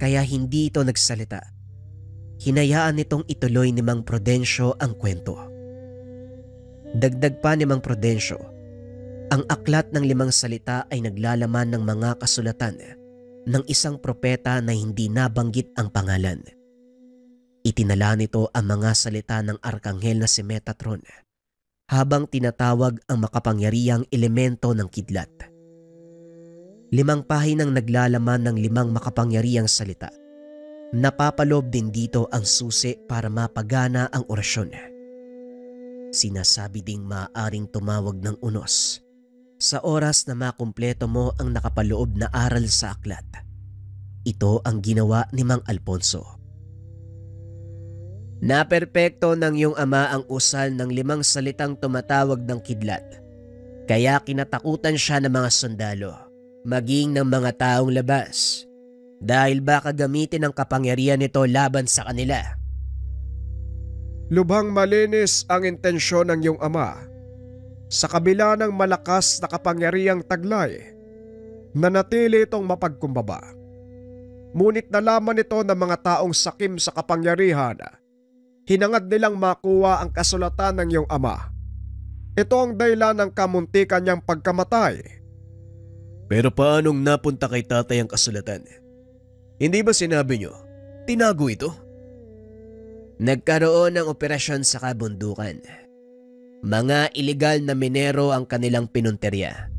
Kaya hindi ito nagsalita. Hinayaan nitong ituloy ni Mang Prudencio ang kwento. Dagdag pa ni Mang Prudencio, ang Aklat ng Limang Salita ay naglalaman ng mga kasulatan ng isang propeta na hindi nabanggit ang pangalan. Itinala nito ang mga salita ng arkanghel na si Metatron habang tinatawag ang makapangyarihang elemento ng kidlat. 5 pahinang naglalaman ng 5 makapangyarihang salita. Napapaloob din dito ang susi para mapagana ang orasyon. Sinasabi ding maaaring tumawag ng unos sa oras na makumpleto mo ang nakapaloob na aral sa aklat. Ito ang ginawa ni Mang Alfonso. Naperpekto ng iyong ama ang usal ng 5 salitang tumatawag ng kidlat. Kaya kinatakutan siya ng mga sundalo, maging ng mga taong labas, dahil baka gamitin ang kapangyarihan nito laban sa kanila. Lubhang malinis ang intensyon ng iyong ama sa kabila ng malakas na kapangyarihang taglay. Nanatili itong mapagkumbaba. Ngunit nalaman ito ng mga taong sakim sa kapangyarihan. Hinangad nilang makuha ang kasulatan ng iyong ama. Ito ang dahilan ng kamuntikan niyang pagkamatay. Pero paanong napunta kay tatay ang kasulatan? Hindi ba sinabi niyo, tinago ito? Nagkaroon ng operasyon sa kabundukan. Mga ilegal na minero ang kanilang pinunterya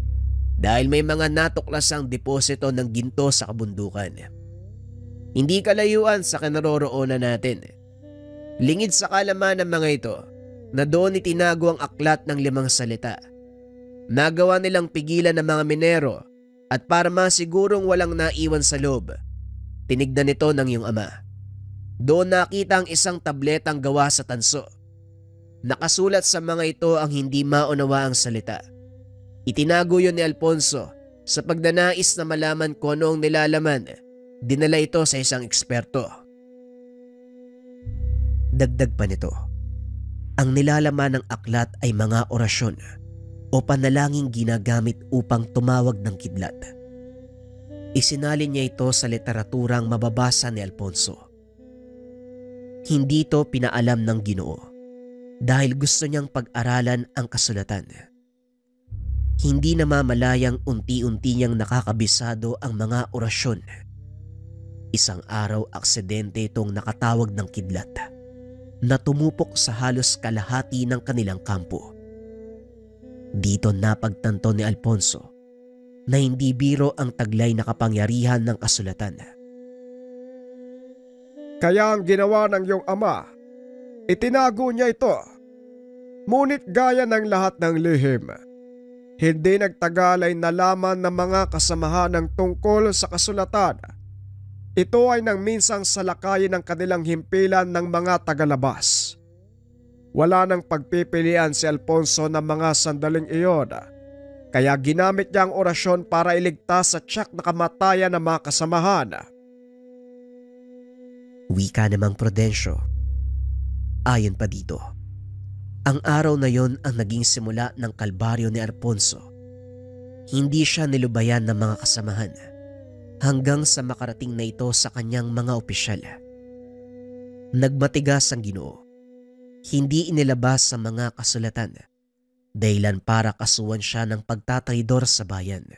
dahil may mga natuklasang deposito ng ginto sa kabundukan. Hindi kalayuan sa kinaroroonan natin. Lingid sa kalaman ng mga ito na doon itinago ang aklat ng 5 salita. Nagawa nilang pigilan ng mga minero at para masigurong walang naiwan sa loob, tinignan nito ng iyong ama. Doon nakita ang isang tabletang gawa sa tanso. Nakasulat sa mga ito ang hindi maunawa ang salita. Itinago yun ni Alfonso sa pagnanais na malaman kung ano ang nilalaman. Dinala ito sa isang eksperto. Dagdag pa nito, ang nilalaman ng aklat ay mga orasyon o panalangin ginagamit upang tumawag ng kidlat. Isinalin niya ito sa literaturang mababasa ni Alfonso. Hindi ito pinaalam ng Ginoo dahil gusto niyang pag-aralan ang kasulatan. Hindi namamalayang unti-unti niyang nakakabisado ang mga orasyon. Isang araw aksidente itong nakatawag ng kidlat na tumupok sa halos kalahati ng kanilang kampo. Dito napagtanto ni Alfonso na hindi biro ang taglay na kapangyarihan ng kasulatan. Kaya ang ginawa ng iyong ama, itinago niya ito. Ngunit gaya ng lahat ng lihim, hindi nagtagal ay nalaman ng mga kasamahan ng tungkol sa kasulatan. Ito ay nang minsang salakayin ng kanilang himpilan ng mga tagalabas. Wala nang pagpipilian si Alfonso ng mga sandaling iyon, kaya ginamit niya ang orasyon para iligtas sa tiyak na kamatayan ng mga kasamahan. Wika namang Prudencio. Ayon pa dito, ang araw na yon ang naging simula ng kalbaryo ni Alfonso. Hindi siya nilubayan ng mga kasamahan hanggang sa makarating na ito sa kanyang mga opisyal. Nagmatigas ang Ginoo. Hindi inilabas sa mga kasulatan, dahilan para kasuhan siya ng pagtataydor sa bayan.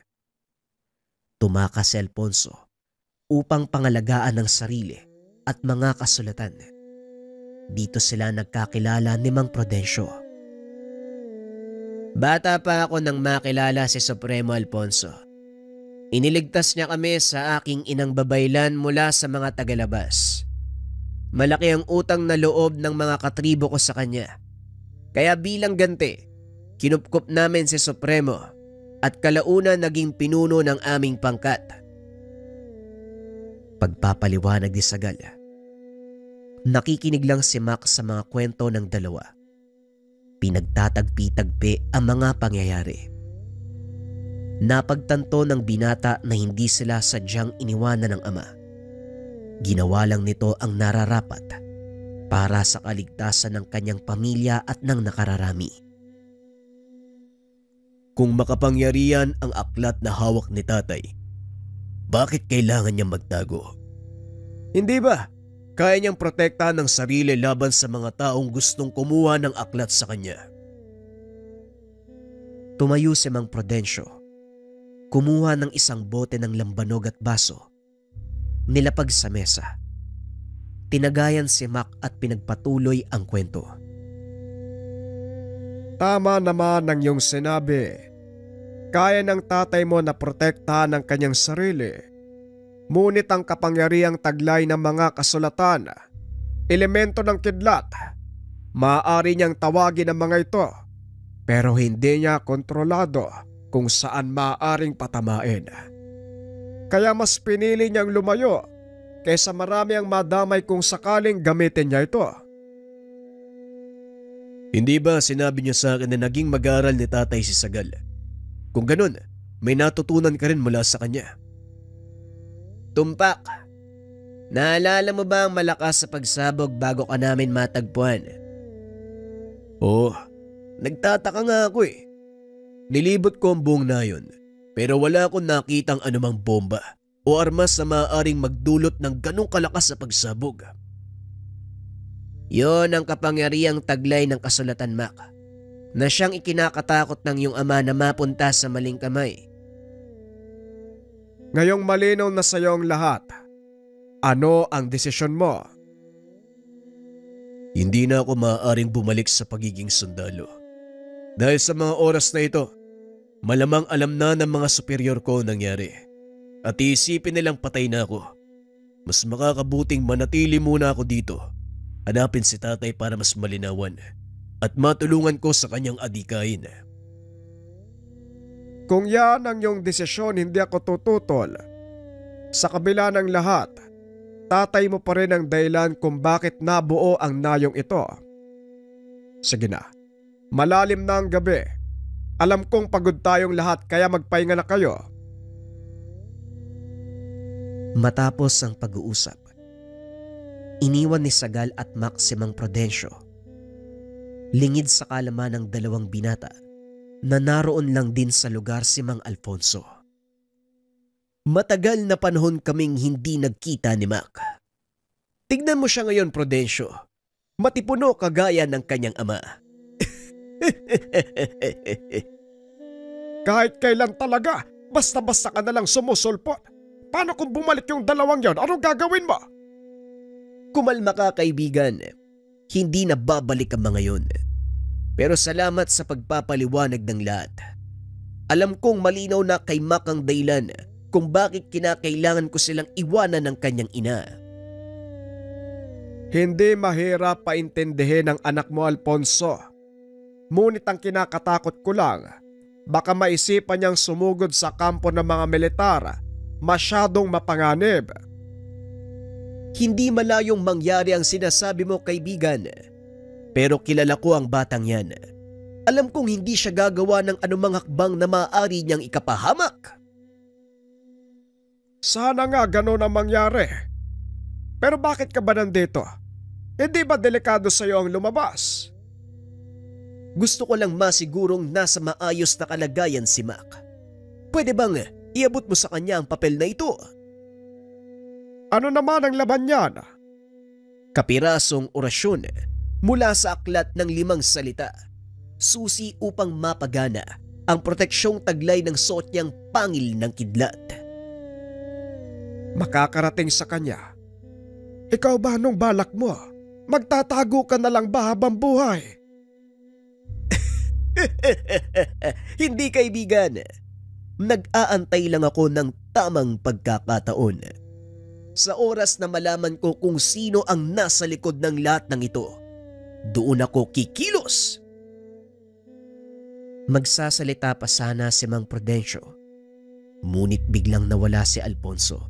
Tumakas si Alfonso upang pangalagaan ng sarili at mga kasulatan. Dito sila nagkakilala ni Mang Prudencio. Bata pa ako nang makilala si Supremo Alfonso. Iniligtas niya kami sa aking inang babaylan mula sa mga tagalabas. Malaki ang utang na loob ng mga katribo ko sa kanya. Kaya bilang ganti, kinupkup namin si Supremo at kalaunan naging pinuno ng aming pangkat. Pagpapaliwanag ni Sagal. Nakikinig lang si Mac sa mga kwento ng dalawa. Pinagtatagpi-tagpi ang mga pangyayari. Napagtanto ng binata na hindi sila sadyang iniwanan ng ama. Ginawa lang nito ang nararapat para sa kaligtasan ng kanyang pamilya at ng nakararami. Kung makapangyarihan ang aklat na hawak ni tatay, bakit kailangan niyang magtago? Hindi ba kaya niyang protektahan ng sarili laban sa mga taong gustong kumuha ng aklat sa kanya? Tumayo si Mang Prudencio. Kumuha ng isang bote ng lambanog at baso. Nilapag sa mesa. Tinagayan si Mac at pinagpatuloy ang kwento. Tama naman ang iyong sinabi. Kaya ng tatay mo na protektahan ang kanyang sarili. Ngunit ang kapangyarihang taglay ng mga kasulatan, elemento ng kidlat, maaari niyang tawagin ang mga ito, pero hindi niya kontrolado kung saan maaaring patamain. Kaya mas pinili niyang lumayo kaysa marami ang madamay kung sakaling gamitin niya ito. Hindi ba sinabi niyo sa akin na naging mag-aaral ni tatay si Sagal? Kung ganun, may natutunan ka rin mula sa kanya. Tumpak, naalala mo ba ang malakas sa pagsabog bago ka namin matagpuan? Oo, nagtataka nga ako eh. Nilibot ko ang buong nayon pero wala akong nakitang anumang bomba o armas na maaaring magdulot ng ganong kalakas sa pagsabog. Yon ang kapangyarihang taglay ng kasulatan, Mac, na siyang ikinakatakot ng iyong ama na mapunta sa maling kamay. Ngayong malinaw na sa iyo ang lahat, ano ang desisyon mo? Hindi na ako maaaring bumalik sa pagiging sundalo. Dahil sa mga oras na ito, malamang alam na ng mga superior ko ang nangyari. At iisipin nilang patay na ako. Mas makakabuting manatili muna ako dito. Hanapin si tatay para mas malinawan at matulungan ko sa kanyang adikain. Kung yan ang iyong desisyon, hindi ako tututol. Sa kabila ng lahat, tatay mo pa rin ang dahilan kung bakit nabuo ang nayong ito. Sige na, malalim na ang gabi. Alam kong pagod tayong lahat kaya magpahinga na kayo. Matapos ang pag-uusap, iniwan ni Sagal at Mac si Mang Prudencio. Lingid sa kalaman ng dalawang binata na naroon lang din sa lugar si Mang Alfonso. Matagal na panahon kaming hindi nagkita ni Mac. Tignan mo siya ngayon, Prudencio. Matipuno kagaya ng kanyang ama. Kahit kailan talaga, basta-basta ka na lang sumusulpot. Paano kung bumalik yung dalawang yon? Anong gagawin mo? Kumalma ka, kaibigan. Hindi na babalik ang mga yon. Pero salamat sa pagpapaliwanag ng lahat. Alam kong malinaw na kay Mac ang dahilan kung bakit kinakailangan ko silang iwanan ng kanyang ina. Hindi mahirap paintindihin ng anak mo, Alfonso. Ngunit ang kinakatakot ko lang, baka maisipan niyang sumugod sa kampo ng mga militar, masyadong mapanganib. Hindi malayong mangyari ang sinasabi mo, kaibigan. Pero kilala ko ang batang yan. Alam kong hindi siya gagawa ng anumang hakbang na maaari niyang ikapahamak. Sana nga ganun ang mangyari. Pero bakit ka ba nandito? Hindi ba delikado sa iyo ang lumabas? Gusto ko lang masigurong nasa maayos na kalagayan si Mac. Pwede bang iabot mo sa kanya ang papel na ito? Ano naman ang laban niyan? Kapirasong orasyon mula sa aklat ng 5 salita. Susi upang mapagana ang proteksyong taglay ng sotyang pangil ng kidlat. Makakarating sa kanya. Ikaw ba anong balak mo? Magtatago ka na lang ba habang buhay? Hindi, kaibigan. Nag-aantay lang ako ng tamang pagkakataon. Sa oras na malaman ko kung sino ang nasa likod ng lahat ng ito, doon ako kikilos. Magsasalita pa sana si Mang Prudencio, ngunit biglang nawala si Alfonso.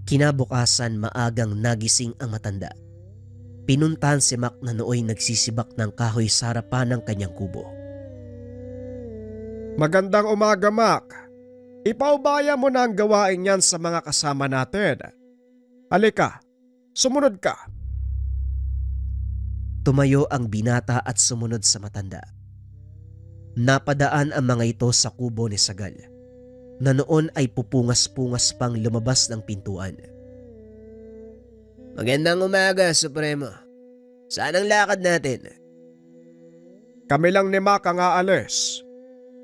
Kinabukasan maagang nagising ang matanda. Pinuntahan si Mac na nooy nagsisibak ng kahoy sa harapan ng kanyang kubo. Magandang umaga, Mac. Ipaubaya mo na ang gawain yan sa mga kasama natin. Halika, sumunod ka. Tumayo ang binata at sumunod sa matanda. Napadaan ang mga ito sa kubo ni Sagal, na noon ay pupungas-pungas pang lumabas ng pintuan. Magandang umaga, Supremo. Saan ang lakad natin? Kami lang ni Mac ang aalis.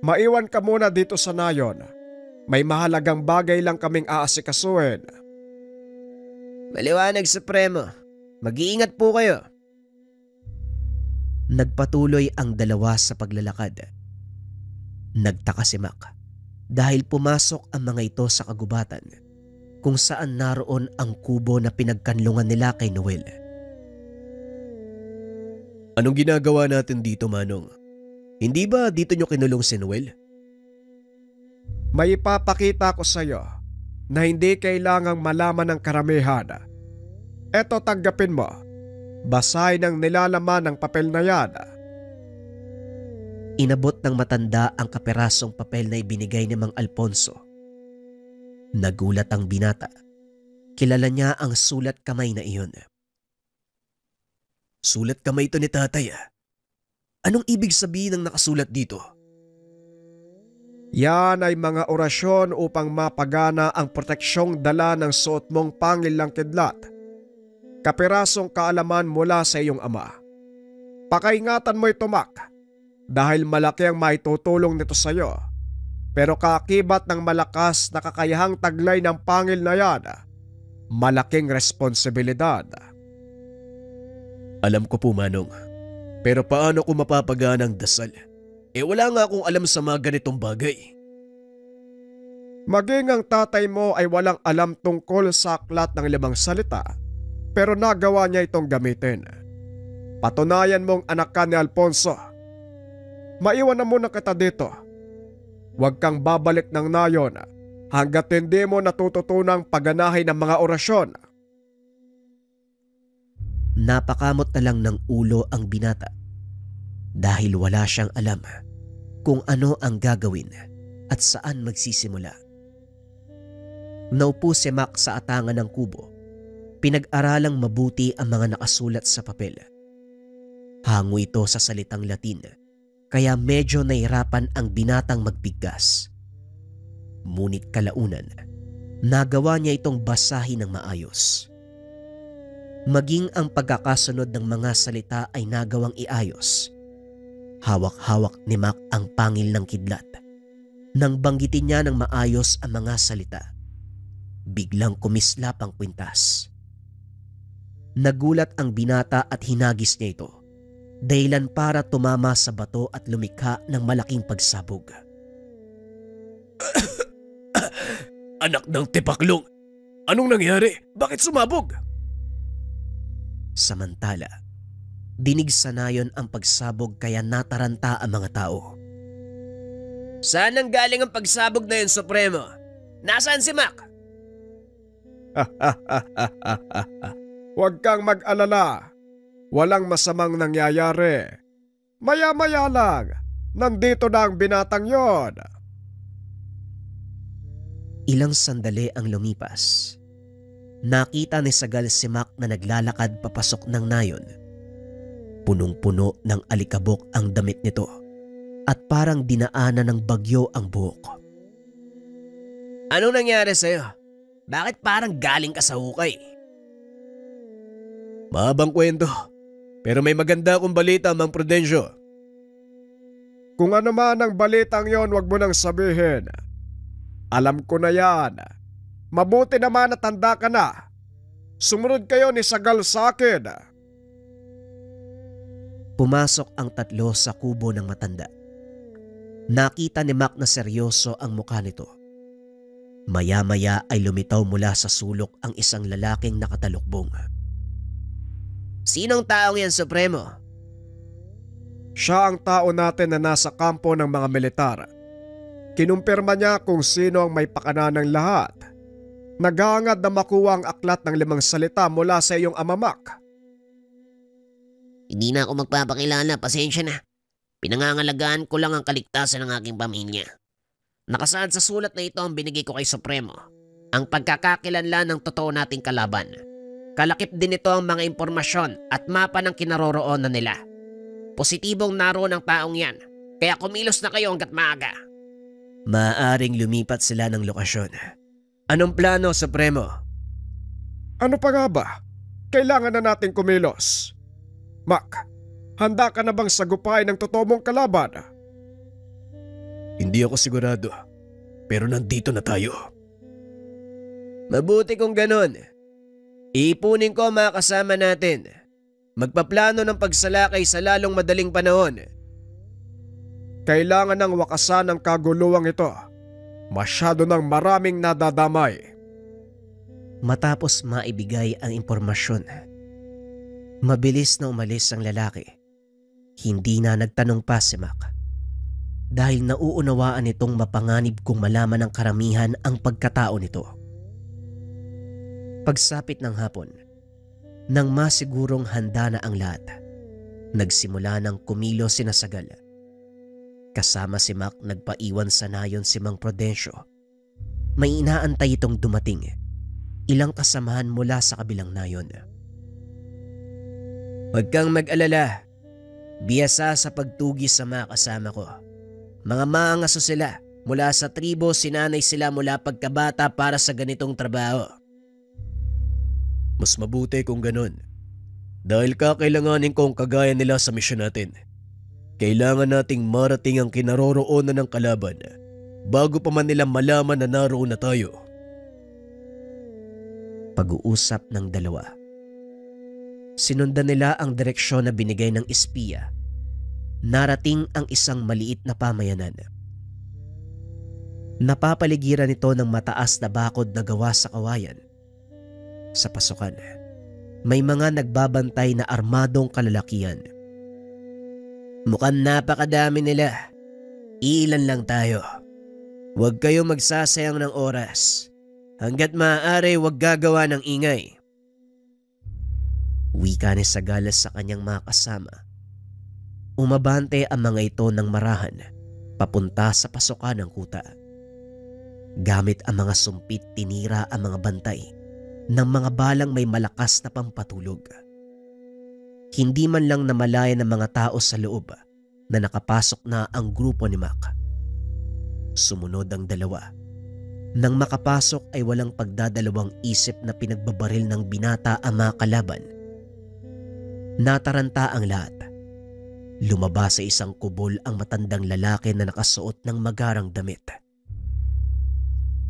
Maiwan ka muna dito sa nayon. May mahalagang bagay lang kaming aasikasuhin. Maliwanag, Supremo. Mag-iingat po kayo. Nagpatuloy ang dalawa sa paglalakad. Nagtaka si Mac dahil pumasok ang mga ito sa kagubatan kung saan naroon ang kubo na pinagkanlungan nila kay Noel. Anong ginagawa natin dito, Manong? Hindi ba dito nyo kinulong si Noel? May ipapakita ko sa iyo na hindi kailangang malaman ng karamihan. Eto, tanggapin mo. Basahin ang nilalaman ng papel na yan. Inabot ng matanda ang kaperasong papel na ibinigay ni Mang Alfonso. Nagulat ang binata. Kilala niya ang sulat kamay na iyon. Sulat kamay ito ni tatay. Anong ibig sabihin ng nakasulat dito? Yan ay mga orasyon upang mapagana ang proteksyong dala ng suot mong pangilang kidlat. Kapirasong kaalaman mula sa iyong ama. Pakaingatan mo ito, Mac, dahil malaki ang maitutulong nito sa iyo. Pero kaakibat ng malakas na kakayahang taglay ng pangil na yan, malaking responsibilidad. Alam ko po, Manong. Pero paano ko mapapagana ang dasal? Wala nga akong alam sa mga ganitong bagay. Maging ang tatay mo ay walang alam tungkol sa aklat ng 5 salita, pero nagawa niya itong gamitin. Patunayan mong anak ka ni Alfonso. Maiwan na muna kita dito. Huwag kang babalik ng nayon hanggat hindi mo natututunang pagganahin ng mga orasyon. Napakamot na lang ng ulo ang binata dahil wala siyang alam kung ano ang gagawin at saan magsisimula. Naupo si Mac sa atangan ng kubo. Pinag-aralang mabuti ang mga nakasulat sa papel. Hango ito sa salitang Latin, kaya medyo nahirapan ang binatang magbigkas. Ngunit kalaunan, nagawa niya itong basahin ng maayos. Maging ang pagkakasunod ng mga salita ay nagawang iayos. Hawak-hawak ni Mac ang pangil ng kidlat. Nang banggitin niya ng maayos ang mga salita, biglang kumislap ang kwintas. Nagulat ang binata at hinagis niya ito, dahilan para tumama sa bato at lumikha ng malaking pagsabog. Anak ng tipaklong! Anong nangyari? Bakit sumabog? Samantala, dinig sa nayon ang pagsabog kaya nataranta ang mga tao. Saan ang galing ang pagsabog na yun, Supremo? Nasaan si Mac? Huwag kang mag-alala. Walang masamang nangyayari. Maya-maya lang, nandito na ang binatang yon. Ilang sandali ang lumipas. Nakita ni Sagal si Mac na naglalakad papasok ng nayon. Punong-puno ng alikabok ang damit nito at parang dinaanan ng bagyo ang buhok. Anong nangyari sa'yo? Bakit parang galing ka sa hukay? Mahabang kwento, pero may maganda akong balita, Mang Prudencio. Kung ano man ang balitang yon, wag mo nang sabihin. Alam ko na yan. Mabuti naman na tanda ka na. Sumunod kayo ni Sagal sa akin. Pumasok ang tatlo sa kubo ng matanda. Nakita ni Mac na seryoso ang mukha nito. Maya-maya ay lumitaw mula sa sulok ang isang lalaking nakatalukbong. Sinong taong yan, Supremo? Siya ang tao natin na nasa kampo ng mga militar. Kinumpirma niya kung sino ang may pakana ng lahat. Naghahangad na makuha ang aklat ng 5 salita mula sa iyong ama, Mac. Hindi na ako magpapakilala, pasensya na. Pinangangalagaan ko lang ang kaligtasan ng aking pamilya. Nakasaad sa sulat na ito ang binigay ko kay Supremo, ang pagkakakilanlan ng totoo nating kalaban. Kalakip din ito ang mga impormasyon at mapa ng kinaroroonan nila. Positibong naroon ang taong yan, kaya kumilos na kayo hanggat maaga. Maaaring lumipat sila ng lokasyon. Anong plano, Supremo? Ano pa nga ba? Kailangan na nating kumilos. Mac, handa ka na bang sagupain ng totoo mong kalaban? Hindi ako sigurado, pero nandito na tayo. Mabuti kung ganon. Iipunin ko ang mga kasama natin. Magpaplano ng pagsalakay sa lalong madaling panahon. Kailangan ng wakasan ang kaguluhang ito. Masyado ng maraming nadadamay. Matapos maibigay ang impormasyon, mabilis na umalis ang lalaki. Hindi na nagtanong pa si Mac. Dahil nauunawaan nitong mapanganib kung malaman ng karamihan ang pagkatao nito. Pagsapit ng hapon, nang masigurong handa na ang lahat, nagsimula ng kumilos sina Sagal. Kasama si Mac nagpaiwan sa nayon si Mang Prudencio. May inaantay itong dumating, ilang kasamahan mula sa kabilang nayon. Huwag kang mag-alala, biyasa sa pagtugis sa mga kasama ko. Mga maangaso sila, mula sa tribo sinanay sila mula pagkabata para sa ganitong trabaho. Mas mabuti kung ganun. Dahil kakailanganin kong kagaya nila sa misyon natin. Kailangan nating marating ang kinaroroonan ng kalaban bago pa man nila malaman na naroon na tayo. Pag-uusap ng dalawa. Sinundan nila ang direksyon na binigay ng espiya. Narating ang isang maliit na pamayanan. Napapaligiran ito ng mataas na bakod na gawa sa kawayan. Sa pasukan, may mga nagbabantay na armadong kalalakihan. Mukhang napakadami nila. Ilan lang tayo. Huwag kayo magsasayang ng oras. Hanggat maaari huwag gagawa ng ingay. Wika ni Sagalas sa kanyang mga kasama. Umabante ang mga ito ng marahan papunta sa pasukan ng kuta. Gamit ang mga sumpit tinira ang mga bantay ng mga balang may malakas na pampatulog. Hindi man lang namalaya ng mga tao sa loob na nakapasok na ang grupo ni Mac. Sumunod ang dalawa. Nang makapasok ay walang pagdadalawang isip na pinagbabaril ng binata ang mga kalaban. Nataranta ang lahat. Lumabas sa isang kubol ang matandang lalaki na nakasuot ng magarang damit.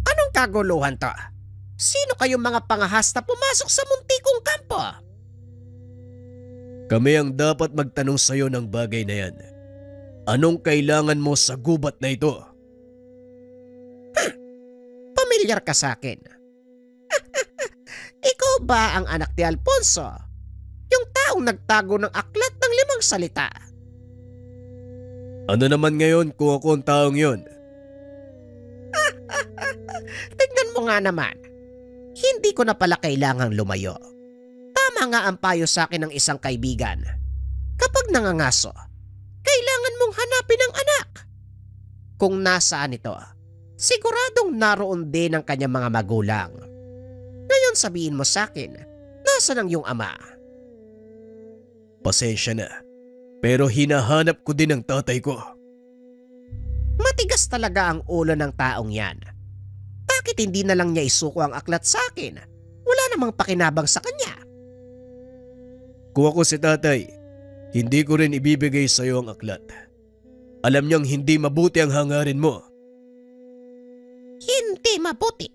Anong kaguluhan to? Sino kayong mga pangahas na pumasok sa muntikong kampo? Kami ang dapat magtanong sa iyo ng bagay na yan. Anong kailangan mo sa gubat na ito? Pamilyar ka sa akin. Ikaw ba ang anak ni Alfonso? Yung taong nagtago ng aklat ng 5 salita? Ano naman ngayon kung ako ang taong yon? Tingnan mo nga naman. Hindi ko na pala kailangang lumayo. Tama nga ang payo sa akin ng isang kaibigan. Kapag nangangaso, kailangan mong hanapin ang anak. Kung nasaan ito, siguradong naroon din ang kanyang mga magulang. Ngayon sabihin mo sa akin, nasaan ang iyong ama? Pasensya na, pero hinahanap ko din ang tatay ko. Matigas talaga ang ulo ng taong yan. Bakit hindi na lang niya isuko ang aklat sa akin? Wala namang pakinabang sa kanya. Kung ako si tatay, hindi ko rin ibibigay sa iyo ang aklat. Alam niyang hindi mabuti ang hangarin mo. Hindi mabuti.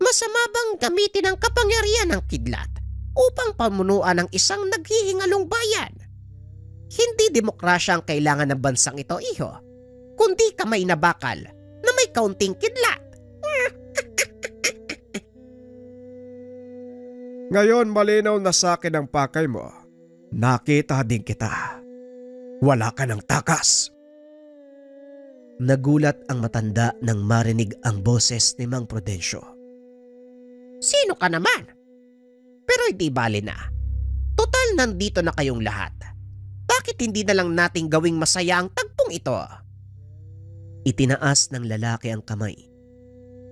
Masama bang gamitin ang kapangyarihan ng kidlat upang pamunuan ang isang naghihingalong bayan? Hindi demokrasya ang kailangan ng bansang ito, iho, kundi kamay na bakal na may kaunting kidlat. Ngayon malinaw na sa akin ang pakay mo. Nakita din kita. Wala ka ng takas. Nagulat ang matanda nang marinig ang boses ni Mang Prudencio. Sino ka naman? Pero hindi bali na. Total nandito na kayong lahat. Bakit hindi na lang nating gawing masaya ang tagpong ito? Itinaas ng lalaki ang kamay.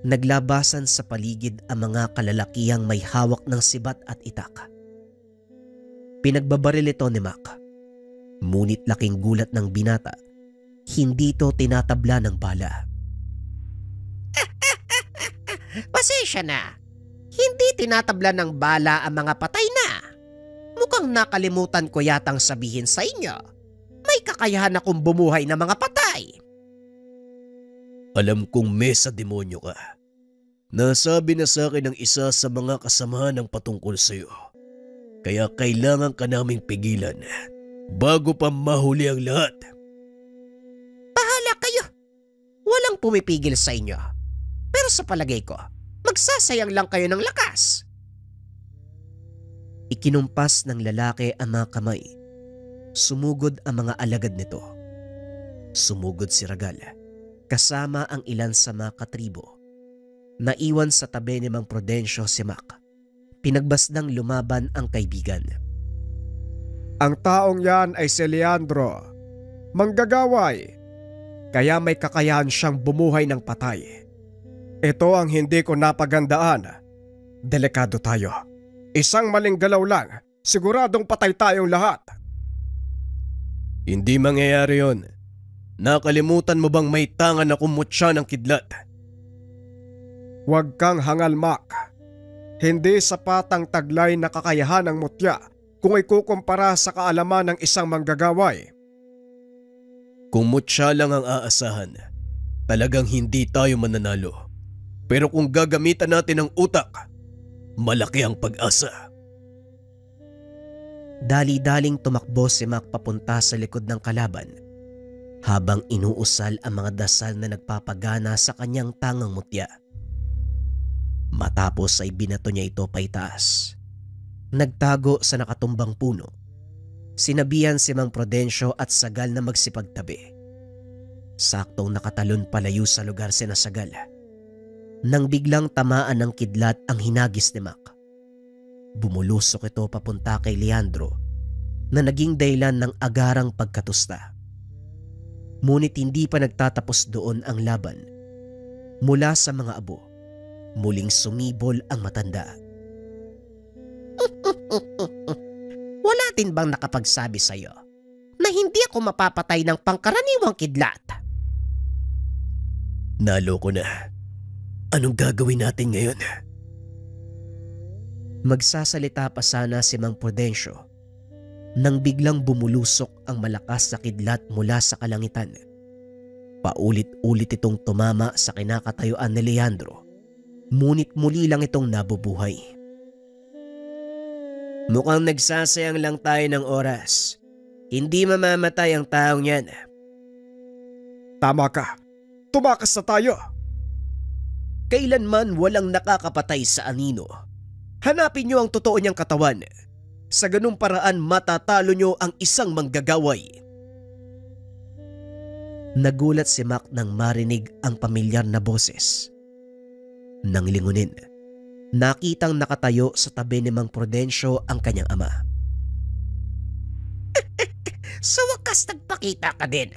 Naglabasan sa paligid ang mga kalalakihang may hawak ng sibat at itak. Pinagbabaril ito ni Mac. Ngunit laking gulat ng binata, hindi ito tinatabla ng bala. Pasensya na. Hindi tinatabla ng bala ang mga patay na. Mukhang nakalimutan ko yatang sabihin sa inyo. May kakayahan akong bumuhay ng mga patay. Alam kong mesa demonyo ka. Nasabi na sa akin ng isa sa mga kasamahan ng patungkol sa iyo. Kaya kailangan ka naming pigilan bago pa mahuli ang lahat. Bahala kayo. Walang pumipigil sa inyo. Pero sa palagay ko, magsasayang lang kayo ng lakas. Ikinumpas ng lalaki ang mga kamay. Sumugod ang mga alagad nito. Sumugod si Ragal, kasama ang ilan sa mga katribo. Naiwan sa tabi ni Mang Prudencio si Mac. Pinagbasdang lumaban ang kaibigan. Ang taong yan ay si Leandro, manggagaway, kaya may kakayahan siyang bumuhay ng patay. Ito ang hindi ko napagandaan. Delikado tayo. Isang maling galaw lang, siguradong patay tayong lahat. Hindi mangyayari yon. Nakalimutan mo bang may tangan akong mutya ng kidlat? Huwag kang hangal, Mac. Hindi sapat ang taglay na kakayahan ng mutya kung ikukumpara sa kaalaman ng isang manggagaway. Kung mutya lang ang aasahan, talagang hindi tayo mananalo. Pero kung gagamitan natin ang utak, malaki ang pag-asa. Dali-daling tumakbo si Mac papunta sa likod ng kalaban habang inuusal ang mga dasal na nagpapagana sa kanyang tangang mutya. Matapos ay binato niya ito paitaas. Nagtago sa nakatumbang puno. Sinabihan si Mang Prudencio at Sagal na magsipagtabi. Saktong nakatalon palayo sa lugar si Sagal. Nang biglang tamaan ng kidlat ang hinagis ni Mac. Bumulusok ito papunta kay Leandro na naging dahilan ng agarang pagkatusta. Ngunit hindi pa nagtatapos doon ang laban. Mula sa mga abo, muling sumibol ang matanda. Wala din bang nakapagsabi sa'yo na hindi ako mapapatay ng pangkaraniwang kidlat? Naloko na. Anong gagawin natin ngayon? Magsasalita pa sana si Mang Prudencio nang biglang bumulusok ang malakas na kidlat mula sa kalangitan. Paulit-ulit itong tumama sa kinakatayuan ni Leandro, ngunit muli lang itong nabubuhay. Mukhang nagsasayang lang tayo ng oras. Hindi mamamatay ang taong yan. Tama ka. Tumakas na tayo. Kailanman walang nakakapatay sa anino. Hanapin niyo ang totoo niyang katawan. Sa ganung paraan matatalo niyo ang isang manggagaway. Nagulat si Mac nang marinig ang pamilyar na boses. Nang lingunin, nakitang nakatayo sa tabi ni Mang Prudencio ang kanyang ama. Sa wakas nagpakita ka din.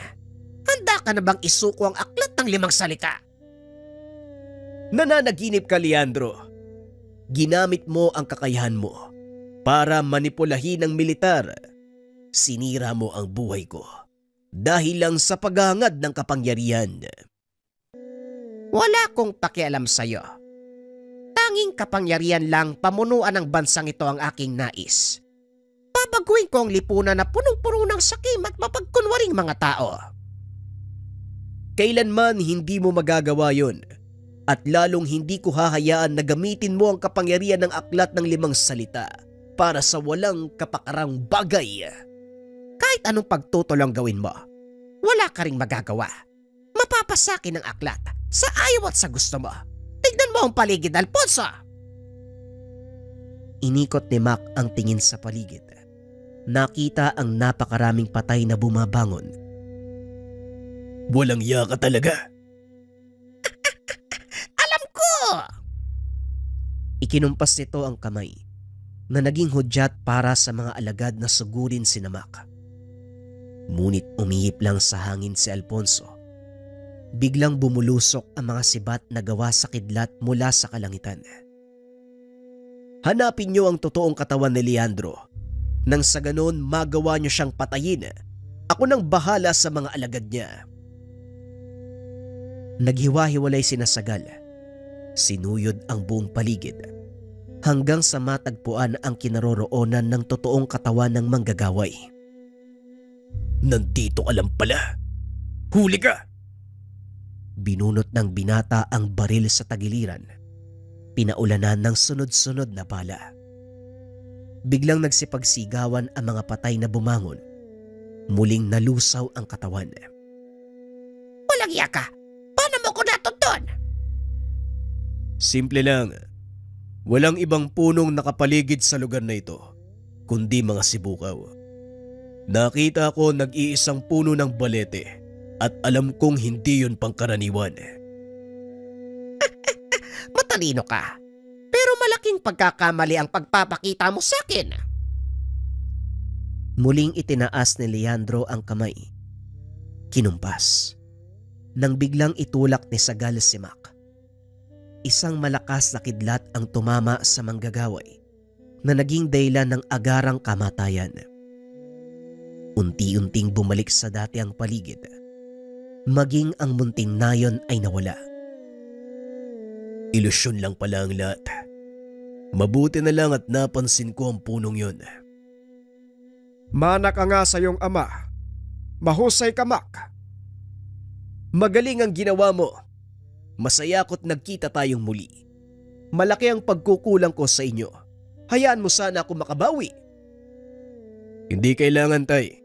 Handa ka na bang isuko ang aklat ng 5 salita? Nananaginip ka, Leandro. Ginamit mo ang kakayahan mo para manipulahin ng militar. Sinira mo ang buhay ko dahil lang sa paghahangad ng kapangyarihan. Wala akong pakialam sa'yo. Tanging kapangyarihan lang pamunuan ng bansang ito ang aking nais. Babaguhin ko ang lipunan na punong-puno ng sakim at mapagkunwaring mga tao. Kailanman hindi mo magagawa yon. At lalong hindi ko hahayaan na gamitin mo ang kapangyarihan ng aklat ng 5 salita para sa walang kapakarang bagay. Kahit anong pagtutulong gawin mo, wala ka ring magagawa. Mapapasakin ang aklat sa ayaw at sa gusto mo. Tignan mo ang paligid, Alfonso. Inikot ni Mac ang tingin sa paligid. Nakita ang napakaraming patay na bumabangon. Walang iya ka talaga. Ikinumpas nito ang kamay na naging hudyat para sa mga alagad na sugurin si Mac. Ngunit umihip lang sa hangin si Alfonso. Biglang bumulusok ang mga sibat na gawa sa kidlat mula sa kalangitan. Hanapin niyo ang totoong katawan ni Leandro. Nang sa ganon magawa niyo siyang patayin. Ako nang bahala sa mga alagad niya. Naghiwa-hiwalay sina Sagal. Sinuyod ang buong paligid hanggang sa matagpuan ang kinaroroonan ng totoong katawan ng manggagaway. Nandito ka lang pala. Huli ka! Binunot ng binata ang baril sa tagiliran. Pinaulanan ng sunod-sunod na bala. Biglang nagsipagsigawan ang mga patay na bumangon. Muling nalusaw ang katawan. Walang iya ka! Paano mo ko natuton? Simple lang. Walang ibang punong nakapaligid sa lugar na ito, kundi mga sibukaw. Nakita ko nag-iisang puno ng balete at alam kong hindi yun pangkaraniwan. Matalino ka. Pero malaking pagkakamali ang pagpapakita mo sa akin. Muling itinaas ni Leandro ang kamay. Kinumpas. Nang biglang itulak ni Sagal si Mac. Isang malakas na kidlat ang tumama sa manggagaway na naging dahilan ng agarang kamatayan. Unti-unting bumalik sa dati ang paligid. Maging ang munting nayon ay nawala. Ilusyon lang pala ang lahat. Mabuti na lang at napansin ko ang punong yon. Mana ka nga sa iyong ama. Mahusay ka, Mac. Magaling ang ginawa mo. Masaya ako't nagkita tayong muli. Malaki ang pagkukulang ko sa inyo. Hayaan mo sana ako makabawi. Hindi kailangan, Tay.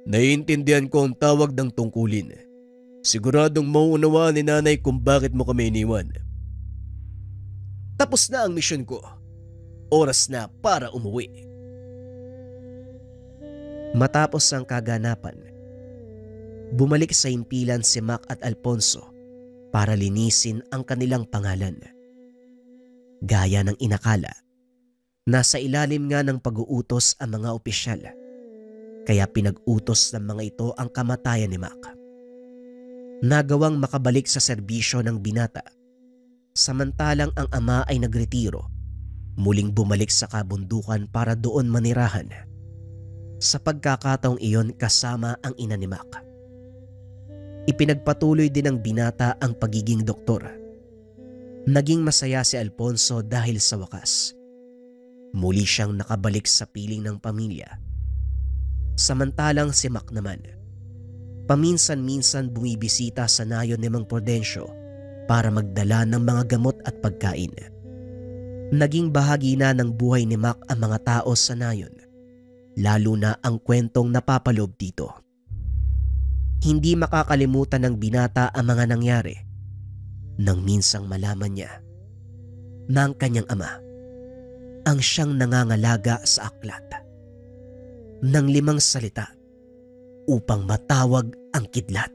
Naiintindihan ko ang tawag ng tungkulin. Siguradong mauunawaan ni Nanay kung bakit mo kami iniwan. Tapos na ang misyon ko. Oras na para umuwi. Matapos ang kaganapan, bumalik sa impilan si Mac at Alfonso para linisin ang kanilang pangalan. Gaya ng inakala, nasa ilalim nga ng pag-uutos ang mga opisyal, kaya pinag-utos ng mga ito ang kamatayan ni Mac. Nagawang makabalik sa serbisyo ng binata, samantalang ang ama ay nagretiro, muling bumalik sa kabundukan para doon manirahan. Sa pagkakataong iyon kasama ang ina ni Mac. Ipinagpatuloy din ng binata ang pagiging doktor. Naging masaya si Alfonso dahil sa wakas. Muli siyang nakabalik sa piling ng pamilya. Samantalang si Mac naman, paminsan-minsan bumibisita sa nayon ni Mang Prudencio para magdala ng mga gamot at pagkain. Naging bahagi na ng buhay ni Mac ang mga tao sa nayon, lalo na ang kwentong napapaloob dito. Hindi makakalimutan ng binata ang mga nangyari nang minsang malaman niya na ang kanyang ama ang siyang nangangalaga sa aklat ng 5 salita upang matawag ang kidlat.